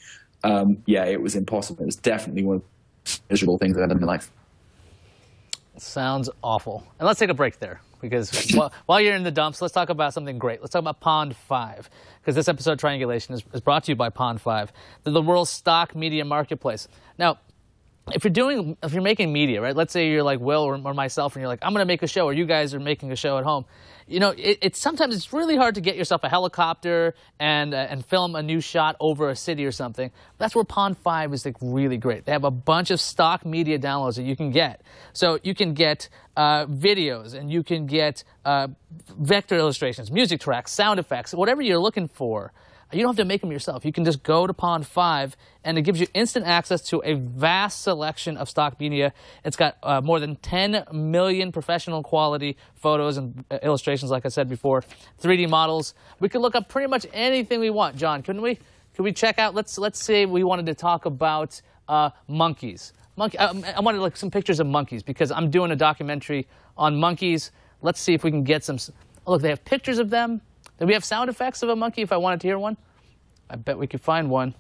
Speaker 5: Yeah, it was impossible. It was definitely one of the miserable things I've had in my life.
Speaker 4: Sounds awful. And let's take a break there, because while you're in the dumps, let's talk about something great. Let's talk about Pond 5, because this episode of Triangulation is brought to you by Pond 5, the world's stock media marketplace. Now, if you're making media, right? Let's say you're like Will or myself, and you're like, I'm going to make a show, or you guys are making a show at home. You know, sometimes it's really hard to get yourself a helicopter and film a new shot over a city or something. That's where Pond 5 is like really great. They have a bunch of stock media downloads that you can get. So you can get videos, and you can get vector illustrations, music tracks, sound effects, whatever you're looking for. You don't have to make them yourself. You can just go to Pond 5, and it gives you instant access to a vast selection of stock media. It's got more than 10 million professional quality photos and illustrations, like I said before, 3D models. We could look up pretty much anything we want, John, couldn't we? Could we check out, let's say we wanted to talk about monkeys. I wanted like some pictures of monkeys, because I'm doing a documentary on monkeys. Let's see if we can get some. Oh, look, they have pictures of them. Do we have sound effects of a monkey if I wanted to hear one? I bet we could find one.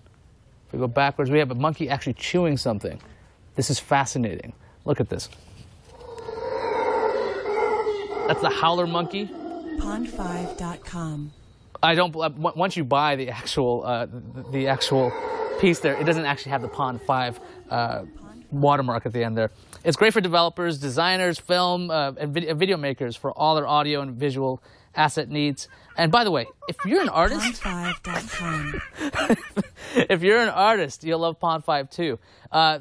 Speaker 4: If we go backwards, we have a monkey actually chewing something. This is fascinating. Look at this. That's the howler monkey.
Speaker 6: Pond5.com.
Speaker 4: I don't. Once you buy the actual piece there, it doesn't actually have the Pond 5 watermark at the end there. It's great for developers, designers, film, and video makers for all their audio and visual asset needs. And by the way, if you're an artist,
Speaker 6: Pond5.com.
Speaker 4: if you're an artist, you'll love Pond 5 too.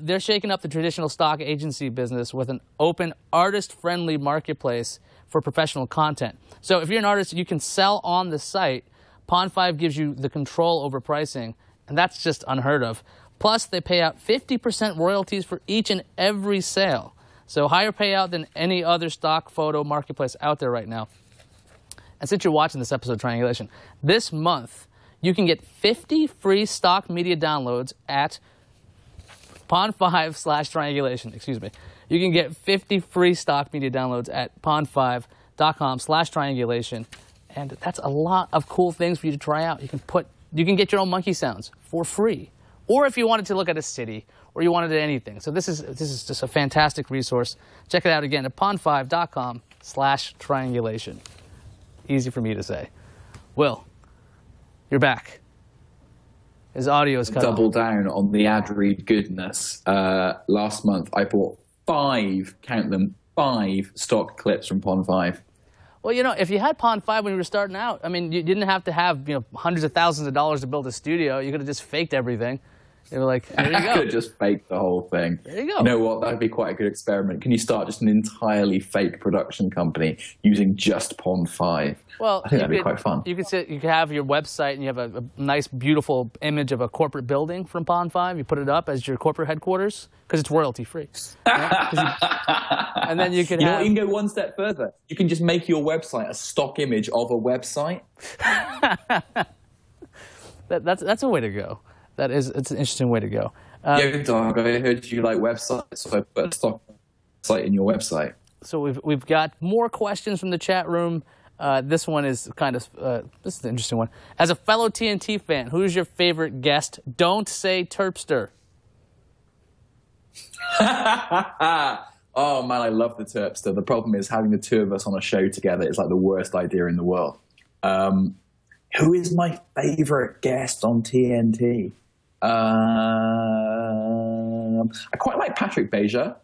Speaker 4: They're shaking up the traditional stock agency business with an open, artist-friendly marketplace for professional content. So if you're an artist, you can sell on the site. Pond 5 gives you the control over pricing, and that's just unheard of. Plus, they pay out 50% royalties for each and every sale. So higher payout than any other stock photo marketplace out there right now. And since you're watching this episode of Triangulation, this month you can get 50 free stock media downloads at Pond5/Triangulation. Excuse me. You can get 50 free stock media downloads at Pond5.com/Triangulation. And that's a lot of cool things for you to try out. You can get your own monkey sounds for free. Or if you wanted to look at a city, or you wanted anything. So this is just a fantastic resource. Check it out again at Pond5.com/Triangulation. Easy for me to say. Will, you're back. His audio is cut off.
Speaker 5: Double down on the ad read goodness. Last month, I bought 5, count them, 5 stock clips from Pond 5.
Speaker 4: Well, you know, if you had Pond 5 when you were starting out, I mean, you didn't have to have, hundreds of thousands of dollars to build a studio. You could have just faked everything. They were like, there you go.
Speaker 5: I could have just faked the whole thing.
Speaker 4: There you go.
Speaker 5: You know what? That would be quite a good experiment. Can you start just an entirely fake production company using just Pond 5?
Speaker 4: Well,
Speaker 5: I think that'd be quite fun.
Speaker 4: You could have your website, and you have a nice, beautiful image of a corporate building from Pond 5. You put it up as your corporate headquarters, because it's royalty-free. And then you can
Speaker 5: you can go one step further. You can just make your website a stock image of a website.
Speaker 4: That's a way to go. It's an interesting way to go.
Speaker 5: Yo, dog, I heard you like websites, so I put a stock site in your website.
Speaker 4: So we've got more questions from the chat room. This one is this is an interesting one. As a fellow TNT fan, who's your favorite guest? Don't say Terpster.
Speaker 5: Oh man, I love the Terpster. The problem is having the two of us on a show together is like the worst idea in the world. Who is my favorite guest on TNT? I quite like Patrick Beja,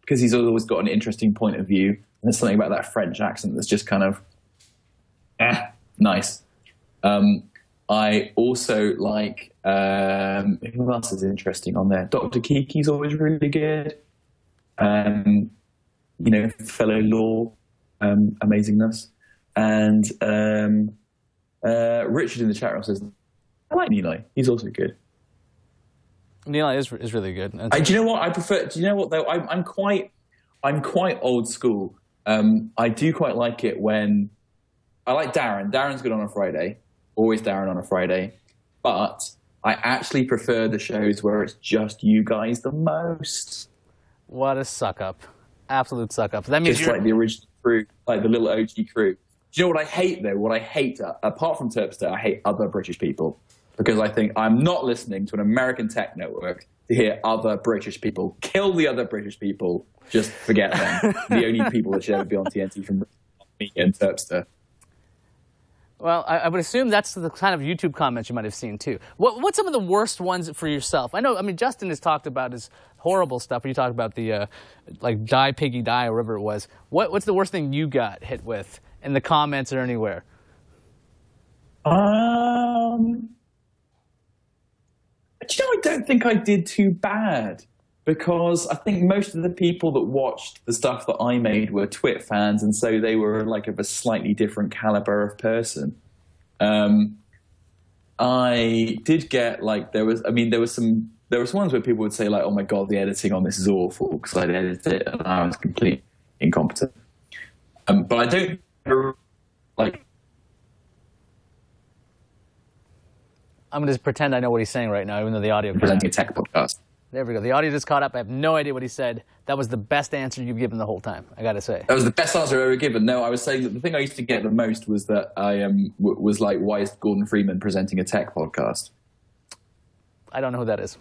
Speaker 5: because he's always got an interesting point of view. And there's something about that French accent that's just kind of nice. I also like, who else is interesting on there? Dr. Kiki's always really good. Fellow law, amazingness. And Richard in the chat room says, I like Nilay. He's also good.
Speaker 4: Nilay is really good.
Speaker 5: Do you know what I prefer? Do you know what though? I'm quite old school. I do quite like it when I like Darren. Darren's good on a Friday. Always Darren on a Friday. But I actually prefer the shows where it's just you guys the most.
Speaker 4: What a suck up! Absolute suck up. That means
Speaker 5: just like the original crew, like the little OG crew. Do you know what I hate though? What I hate, apart from Terpster, I hate other British people. Because I think I'm not listening to an American tech network to hear other British people. Kill the other British people. Just forget them. The only people that should ever be on TNT from me and Terpster.
Speaker 4: Well, I would assume that's the kind of YouTube comments you might have seen, too. What's some of the worst ones for yourself? I mean, Justin has talked about his horrible stuff. You talked about the, like, die, piggy, die, or whatever it was. What's the worst thing you got hit with in the comments or anywhere?
Speaker 5: But, I don't think I did too bad. Because I think most of the people that watched the stuff that I made were TWiT fans, and so they were like of a slightly different caliber of person. I did get like there was ones where people would say like, "Oh my god, the editing on this is awful," because I'd edited it and I was completely incompetent. But I don't like.
Speaker 4: I'm gonna just pretend I know what he's saying right now, even though the audio.
Speaker 5: Presenting a tech podcast.
Speaker 4: There we go. The audio just caught up. I have no idea what he said. That was the best answer you've given the whole time, I got to say.
Speaker 5: That was the best answer I've ever given. No, I was saying that the thing I used to get the most was that I was like, why is Gordon Freeman presenting a tech podcast?
Speaker 4: I don't know who that is.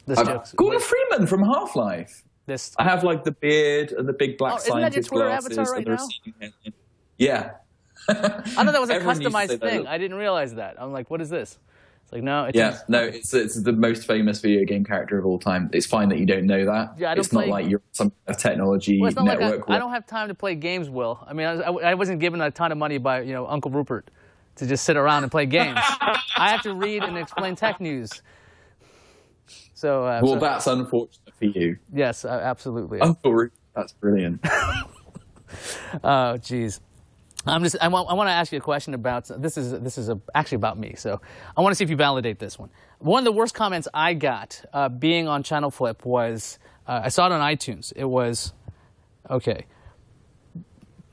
Speaker 4: This joke's...
Speaker 5: Gordon Freeman from Half-Life.
Speaker 4: This...
Speaker 5: I have like the beard and the big black scientist glasses.
Speaker 4: Isn't that your Twitter avatar right now?
Speaker 5: Yeah.
Speaker 4: I thought that was a customized thing. I didn't realize that. I'm like, what is this? It's like, no, it's
Speaker 5: it's the most famous video game character of all time. It's fine that you don't know that.
Speaker 4: Yeah,
Speaker 5: it's not like you're some technology network.
Speaker 4: Like I don't have time to play games, Will. I mean, I wasn't given a ton of money by Uncle Rupert to just sit around and play games. I have to read and explain tech news. So
Speaker 5: that's unfortunate for you.
Speaker 4: Yes, absolutely.
Speaker 5: Uncle Rupert, that's brilliant.
Speaker 4: Oh, geez. I want to ask you a question about this is actually about me, so I want to see if you validate this one. One of the worst comments I got being on ChannelFlip was I saw it on iTunes. It was, okay,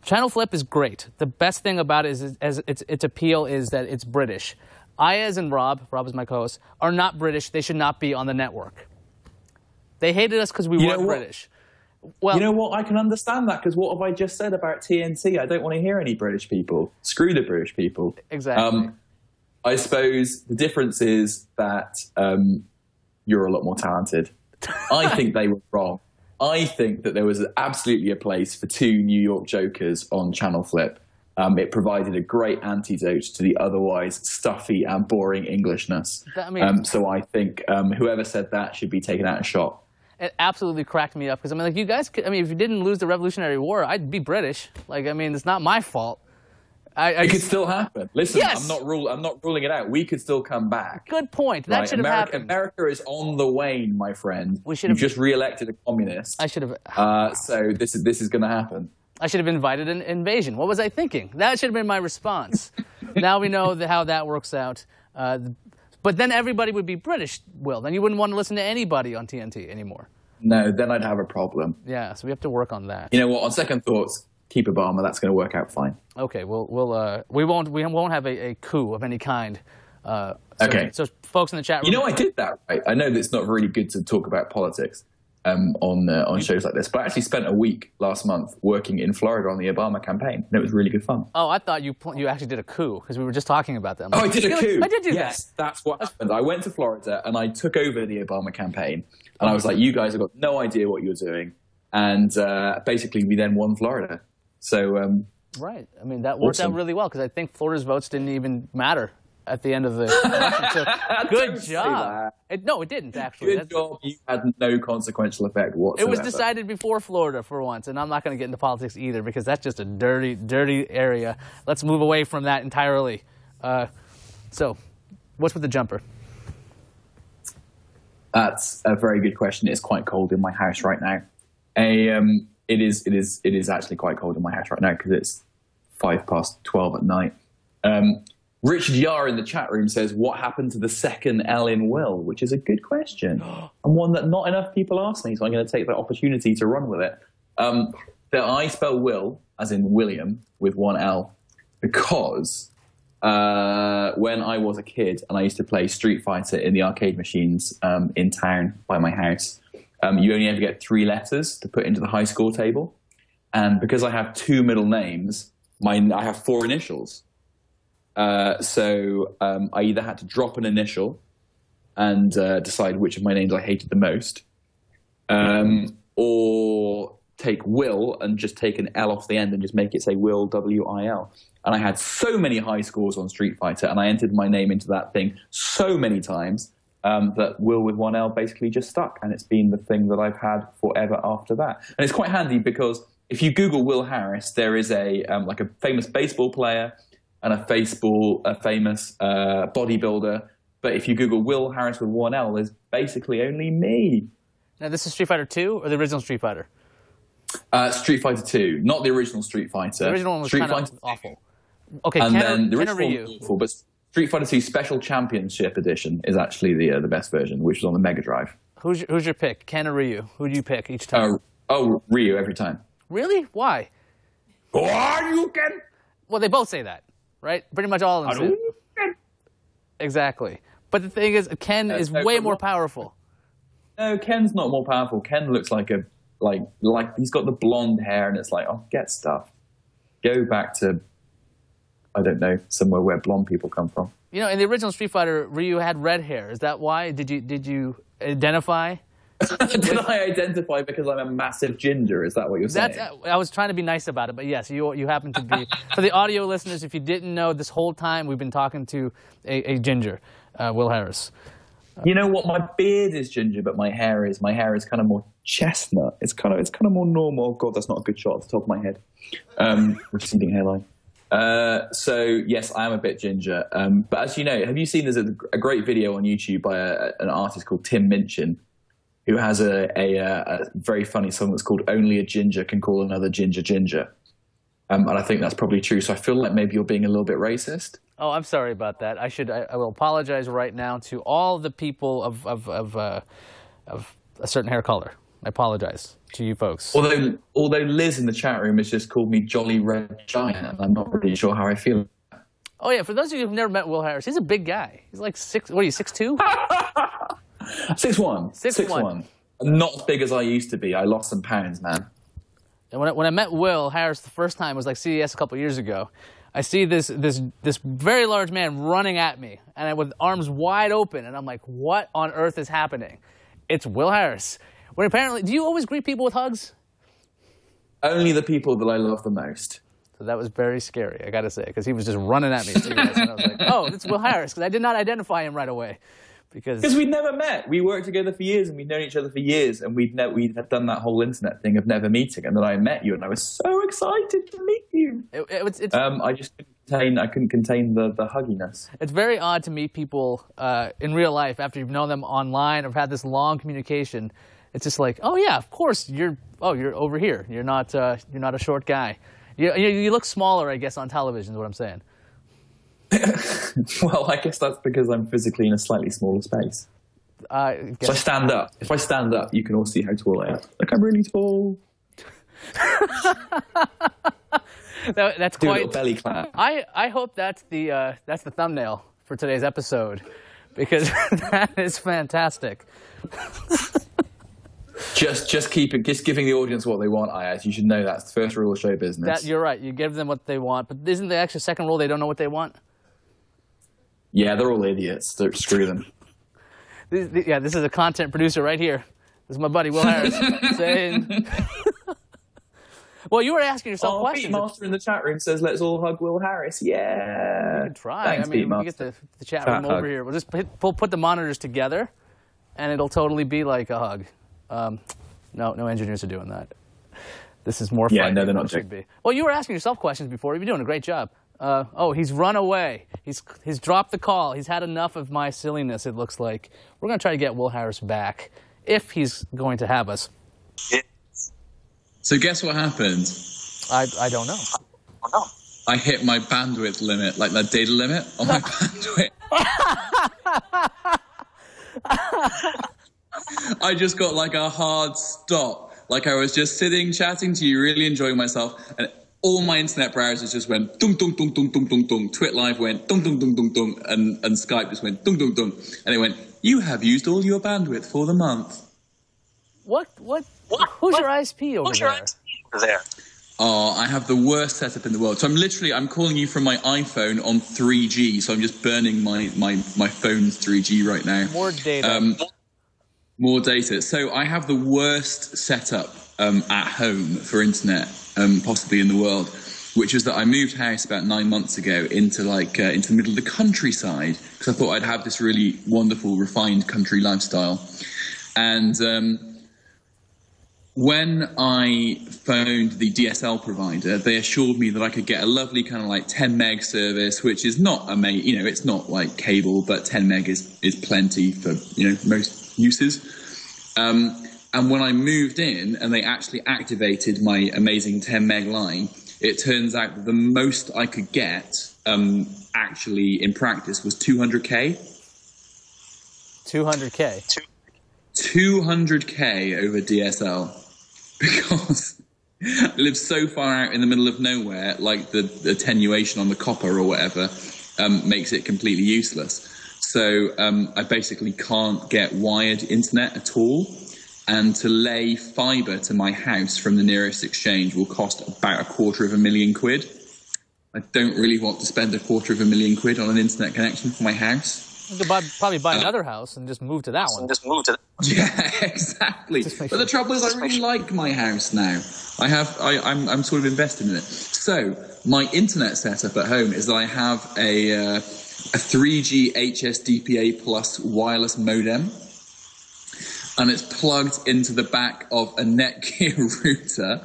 Speaker 4: ChannelFlip is great. The best thing about it is its appeal is that it's British. Iyaz and Rob is my co-host, are not British. They should not be on the network. They hated us because we weren't British. Well,
Speaker 5: you know what? I can understand that, because what have I just said about TNT? I don't want to hear any British people. Screw the British people.
Speaker 4: Exactly.
Speaker 5: I suppose the difference is that you're a lot more talented. I think they were wrong. I think that there was absolutely a place for two New York jokers on ChannelFlip. It provided a great antidote to the otherwise stuffy and boring Englishness. So I think whoever said that should be taken out and shot.
Speaker 4: It absolutely cracked me up, because I mean, like, you guys could, I mean, if you didn't lose the Revolutionary War, I'd be British. Like, I mean, it's not my fault.
Speaker 5: It could still happen. Listen,
Speaker 4: yes.
Speaker 5: I'm not ruling it out. We could still come back.
Speaker 4: Good point. That should have happened.
Speaker 5: America is on the wane, my friend.
Speaker 4: You've
Speaker 5: just re-elected a communist.
Speaker 4: I should have.
Speaker 5: So this is going to happen.
Speaker 4: I should have invited an invasion. What was I thinking? That should have been my response. Now we know how that works out. But then everybody would be British, Will. Then you wouldn't want to listen to anybody on TNT anymore.
Speaker 5: No, then I'd have a problem.
Speaker 4: Yeah, so we have to work on that.
Speaker 5: You know what? On second thoughts, keep Obama. That's going to work out fine.
Speaker 4: Okay, we won't have a coup of any kind.
Speaker 5: Okay.
Speaker 4: So folks in the chat room.
Speaker 5: You know, I did that, right? I know that it's not really good to talk about politics on shows like this, but I actually spent a week last month working in Florida on the Obama campaign, and it was really good fun.
Speaker 4: Oh, I thought you actually did a coup, because we were just talking about that.
Speaker 5: I did a coup.
Speaker 4: I did do that.
Speaker 5: Yes, that's what happened. I went to Florida and I took over the Obama campaign, and I was like, you guys have got no idea what you're doing. And basically, we then won Florida. So
Speaker 4: right. I mean, that worked out really well, because I think Florida's votes didn't even matter at the end of the election. So good job. It didn't, actually.
Speaker 5: Good job. You had no consequential effect whatsoever.
Speaker 4: It was decided before Florida for once, and I'm not going to get into politics either, because that's just a dirty, dirty area. Let's move away from that entirely. So, what's with the jumper? That's
Speaker 5: a very good question. It's quite cold in my house right now. It is actually quite cold in my house right now, because it's 12:05 at night. Richard Yar in the chat room says, what happened to the second L in Will? Which is a good question, and one that not enough people ask me, so I'm going to take the opportunity to run with it. That I spell Will, as in William, with one L, because when I was a kid and I used to play Street Fighter in the arcade machines in town by my house, you only ever get 3 letters to put into the high score table. And because I have 2 middle names, I have 4 initials. So I either had to drop an initial, and decide which of my names I hated the most. Or take Wil and just take an L off the end and just make it say Wil, W-I-L. And I had so many high scores on Street Fighter, and I entered my name into that thing so many times that Wil with one L basically just stuck. And it's been the thing that I've had forever after that. And it's quite handy because if you Google Wil Harris, there is a famous baseball player and a famous bodybuilder. But if you Google Wil Harris with one L, there's basically only me.
Speaker 4: Now, this is Street Fighter 2 or the original Street Fighter?
Speaker 5: Street Fighter 2, not the original Street Fighter.
Speaker 4: The original one was kind of awful. Okay,
Speaker 5: and
Speaker 4: Ken
Speaker 5: then the
Speaker 4: or
Speaker 5: original one was awful, but Street Fighter 2 Special Championship Edition is actually the best version, which was on the Mega Drive.
Speaker 4: Who's your pick, Ken or Ryu? Who do you pick each time?
Speaker 5: Ryu every time.
Speaker 4: Really? Why?
Speaker 5: You Ken?
Speaker 4: Well, they both say that, right? Pretty much all of them say it. Exactly. But the thing is, Ken is way more powerful.
Speaker 5: No, Ken's not more powerful. Ken looks like he's got the blonde hair, and it's like, oh, get stuff. Go back to, I don't know, somewhere where blonde people come from.
Speaker 4: You know, in the original Street Fighter, Ryu had red hair. Is that why? Did you identify?
Speaker 5: Did I identify because I'm a massive ginger? Is that what you're saying?
Speaker 4: I was trying to be nice about it, but yes, you happen to be. For the audio listeners, if you didn't know, this whole time we've been talking to a ginger, Wil Harris.
Speaker 5: You know what? My beard is ginger, but my hair is kind of more chestnut. It's kind of more normal. Oh, God, that's not a good shot at the top of my head. Receding hairline. So yes, I am a bit ginger. But as you know, have you seen there's a great video on YouTube by an artist called Tim Minchin, who has a very funny song that's called "Only a Ginger Can Call Another Ginger Ginger." And I think that's probably true. So I feel like maybe you're being a little bit racist.
Speaker 4: Oh, I'm sorry about that. I will apologize right now to all the people of a certain hair color. I apologize to you folks.
Speaker 5: Although Liz in the chat room has just called me Jolly Red Giant, and I'm not really sure how I feel.
Speaker 4: Oh yeah, for those of you who've never met Wil Harris, he's a big guy. He's like 6'2"?
Speaker 5: 6'1". 6'1". Not as big as I used to be. I lost some pounds, man.
Speaker 4: And when I met Wil Harris the first time, it was like CES a couple years ago. I see this very large man running at me, and with arms wide open, and I'm like, what on earth is happening? It's Wil Harris. When apparently, do you always greet people with hugs?
Speaker 5: Only the people that I love the most.
Speaker 4: So that was very scary, I gotta say, because he was just running at me. And I was like, oh, it's Wil Harris, because I did not identify him right away. Because
Speaker 5: we'd never met. We worked together for years, and we'd known each other for years, and we'd done that whole internet thing of never meeting. And then I met you, and I was so excited to meet you. I just couldn't contain the hugginess.
Speaker 4: It's very odd to meet people in real life after you've known them online or had this long communication. It's just like, oh yeah, of course you're over here. You're not a short guy. You look smaller, I guess, on television is what I'm saying.
Speaker 5: Well, I guess that's because I'm physically in a slightly smaller space. So I stand up. If I stand up, you can all see how tall I am. Like, I'm really tall.
Speaker 4: That's
Speaker 5: do
Speaker 4: quite.
Speaker 5: A little belly clap.
Speaker 4: I hope that's the thumbnail for today's episode, because that is fantastic.
Speaker 5: Just giving the audience what they want, Iyaz. You should know that's the first rule of show business.
Speaker 4: You're right. You give them what they want, but isn't the actual second rule they don't know what they want?
Speaker 5: Yeah, they're all idiots. Screw them.
Speaker 4: This is a content producer right here. This is my buddy Wil Harris saying. Well, you were asking yourself questions.
Speaker 5: Beatmaster in the chat room says, "Let's all hug Wil Harris." Yeah.
Speaker 4: You can try.
Speaker 5: Thanks, Beatmaster.
Speaker 4: We get the chat room over here. We'll just put the monitors together, and it'll totally be like a hug. No engineers are doing that. This is more fun.
Speaker 5: Yeah, no, they're not.
Speaker 4: Should be. Well, you were asking yourself questions before. You've been doing a great job. He's run away. He's dropped the call. He's had enough of my silliness, it looks like. We're going to try to get Wil Harris back, if he's going to have us.
Speaker 7: So guess what happened?
Speaker 4: I don't know.
Speaker 7: I hit my bandwidth limit, like the data limit on my bandwidth. I just got like a hard stop. Like I was just sitting, chatting to you, really enjoying myself, and all my internet browsers just went dum dum dum dum dum dum dum. Twit Live went dum dum dum dum dum, and Skype just went dum dum dum, and it went, "You have used all your bandwidth for the month."
Speaker 4: What? Who's your ISP over there?
Speaker 7: Oh, I have the worst setup in the world. So I'm calling you from my iPhone on 3G. So I'm just burning my phone's 3G right now.
Speaker 4: More data.
Speaker 7: More data. So I have the worst setup at home for internet, possibly in the world, which is that I moved house about 9 months ago into the middle of the countryside because I thought I'd have this really wonderful, refined country lifestyle. And when I phoned the DSL provider, they assured me that I could get a lovely kind of like 10 meg service, which is not amazing. It's not like cable, but 10 meg is plenty for, most uses. And when I moved in and they actually activated my amazing 10 meg line, it turns out that the most I could get actually in practice was 200K.
Speaker 4: 200K?
Speaker 7: 200K over DSL. Because I live so far out in the middle of nowhere, like the attenuation on the copper or whatever makes it completely useless. So I basically can't get wired internet at all. And to lay fibre to my house from the nearest exchange will cost about £250,000. I don't really want to spend £250,000 on an internet connection for my house.
Speaker 4: You could probably buy another house and just move to that one.
Speaker 7: Yeah, exactly. But the trouble is, I really like my house now. I'm sort of invested in it. So my internet setup at home is that I have a 3G HSDPA plus wireless modem, and it's plugged into the back of a Netgear router.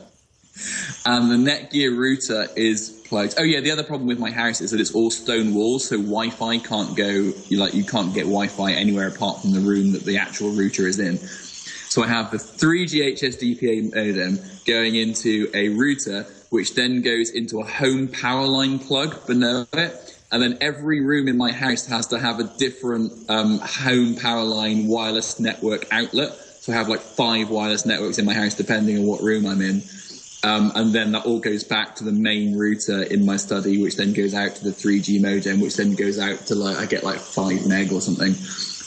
Speaker 7: And the Netgear router is plugged. Oh yeah, the other problem with my house is that it's all stone walls, so Wi-Fi can't go. You can't get Wi-Fi anywhere apart from the room that the actual router is in. So I have the 3G HSDPA modem going into a router, which then goes into a home power line plug below it, and then every room in my house has to have a different home power line wireless network outlet. So I have like 5 wireless networks in my house, depending on what room I'm in. And then that all goes back to the main router in my study, which then goes out to the 3G modem, which then goes out to I get 5 meg or something.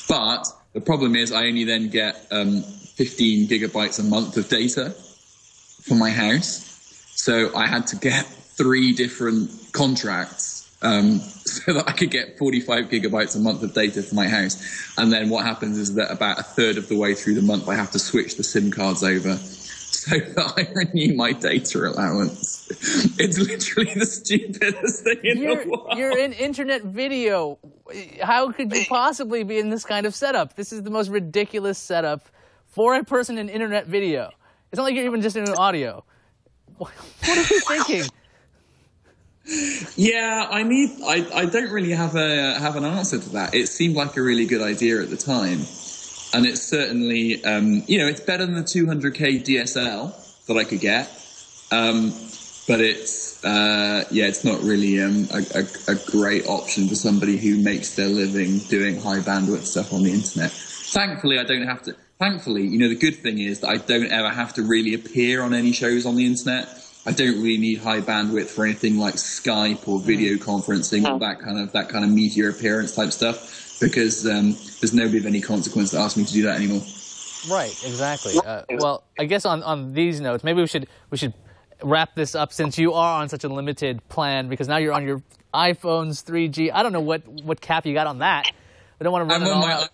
Speaker 7: But the problem is I only then get 15 gigabytes a month of data for my house. So I had to get 3 different contracts so that I could get 45 gigabytes a month of data for my house. And then what happens is that about a third of the way through the month, I have to switch the SIM cards over so that I renew my data allowance. It's literally the stupidest thing in the world.
Speaker 4: You're in internet video. How could you possibly be in this kind of setup? This is the most ridiculous setup for a person in internet video. It's not like you're even just in audio. What are you thinking?
Speaker 7: Yeah, I don't really have an answer to that. It seemed like a really good idea at the time. And it's certainly, it's better than the 200K DSL that I could get. But it's not really a great option for somebody who makes their living doing high bandwidth stuff on the internet. Thankfully, I don't have to. Thankfully, the good thing is that I don't ever have to really appear on any shows on the internet. I don't really need high bandwidth for anything like Skype or video conferencing or that kind of media appearance type stuff. Because there's nobody of any consequence that asks me to do that anymore.
Speaker 4: Right, exactly. Well, I guess on these notes, maybe we should wrap this up since you are on such a limited plan, because now you're on your iPhone's 3G. I don't know what cap you got on that. I don't want to run it all out.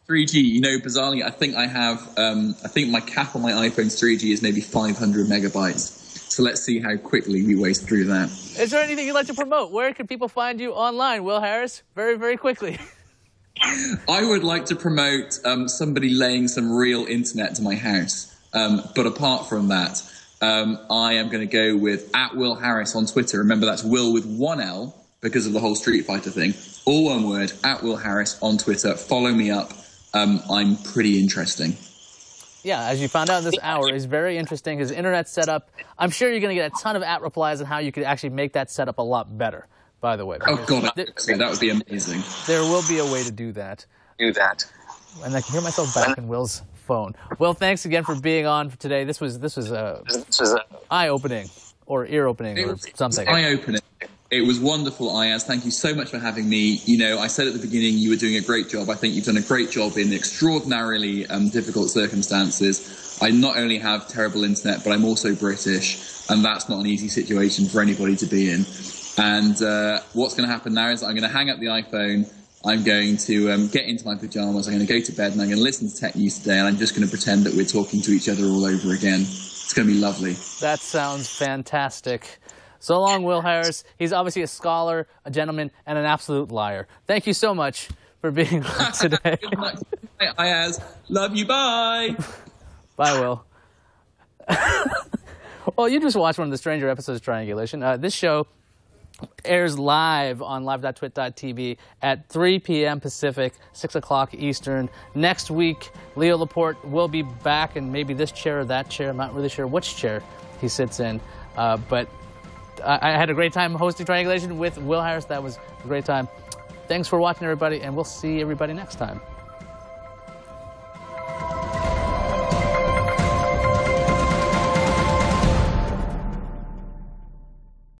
Speaker 7: 3G. Bizarrely, I think I have. I think my cap on my iPhone's 3G is maybe 500 megabytes. So let's see how quickly we waste through that.
Speaker 4: Is there anything you'd like to promote? Where can people find you online, Wil Harris? Very, very quickly.
Speaker 7: I would like to promote somebody laying some real internet to my house. But apart from that, I am going to go with @Wil Harris on Twitter. Remember, that's Will with 1 L because of the whole Street Fighter thing. All one word, @Wil Harris on Twitter. Follow me up. I'm pretty interesting.
Speaker 4: Yeah, as you found out this hour, is very interesting. His internet setup, I'm sure you're going to get a ton of @replies on how you could actually make that setup a lot better, by the way.
Speaker 7: Oh, God, that would be amazing.
Speaker 4: There will be a way to do that. And I can hear myself back in Will's phone. Will, thanks again for being on for today. This was eye-opening or ear-opening or something.
Speaker 7: Eye-opening. It was wonderful, Iyaz. Thank you so much for having me. I said at the beginning you were doing a great job. I think you've done a great job in extraordinarily difficult circumstances. I not only have terrible internet, but I'm also British, and that's not an easy situation for anybody to be in. And what's going to happen now is I'm going to hang up the iPhone, I'm going to get into my pajamas, I'm going to go to bed, and I'm going to listen to Tech News today, and I'm just going to pretend that we're talking to each other all over again. It's going to be lovely.
Speaker 4: That sounds fantastic. So long, Wil Harris. He's obviously a scholar, a gentleman, and an absolute liar. Thank you so much for being on today.
Speaker 7: Good luck. Iyaz. Love you. Bye.
Speaker 4: Bye, Wil. Well, you just watched one of the stranger episodes of Triangulation. This show airs live on live.twit.tv at 3 p.m. Pacific, 6 o'clock Eastern. Next week, Leo Laporte will be back in maybe this chair or that chair. I'm not really sure which chair he sits in. But I had a great time hosting Triangulation with Wil Harris. That was a great time. Thanks for watching, everybody, and we'll see everybody next time.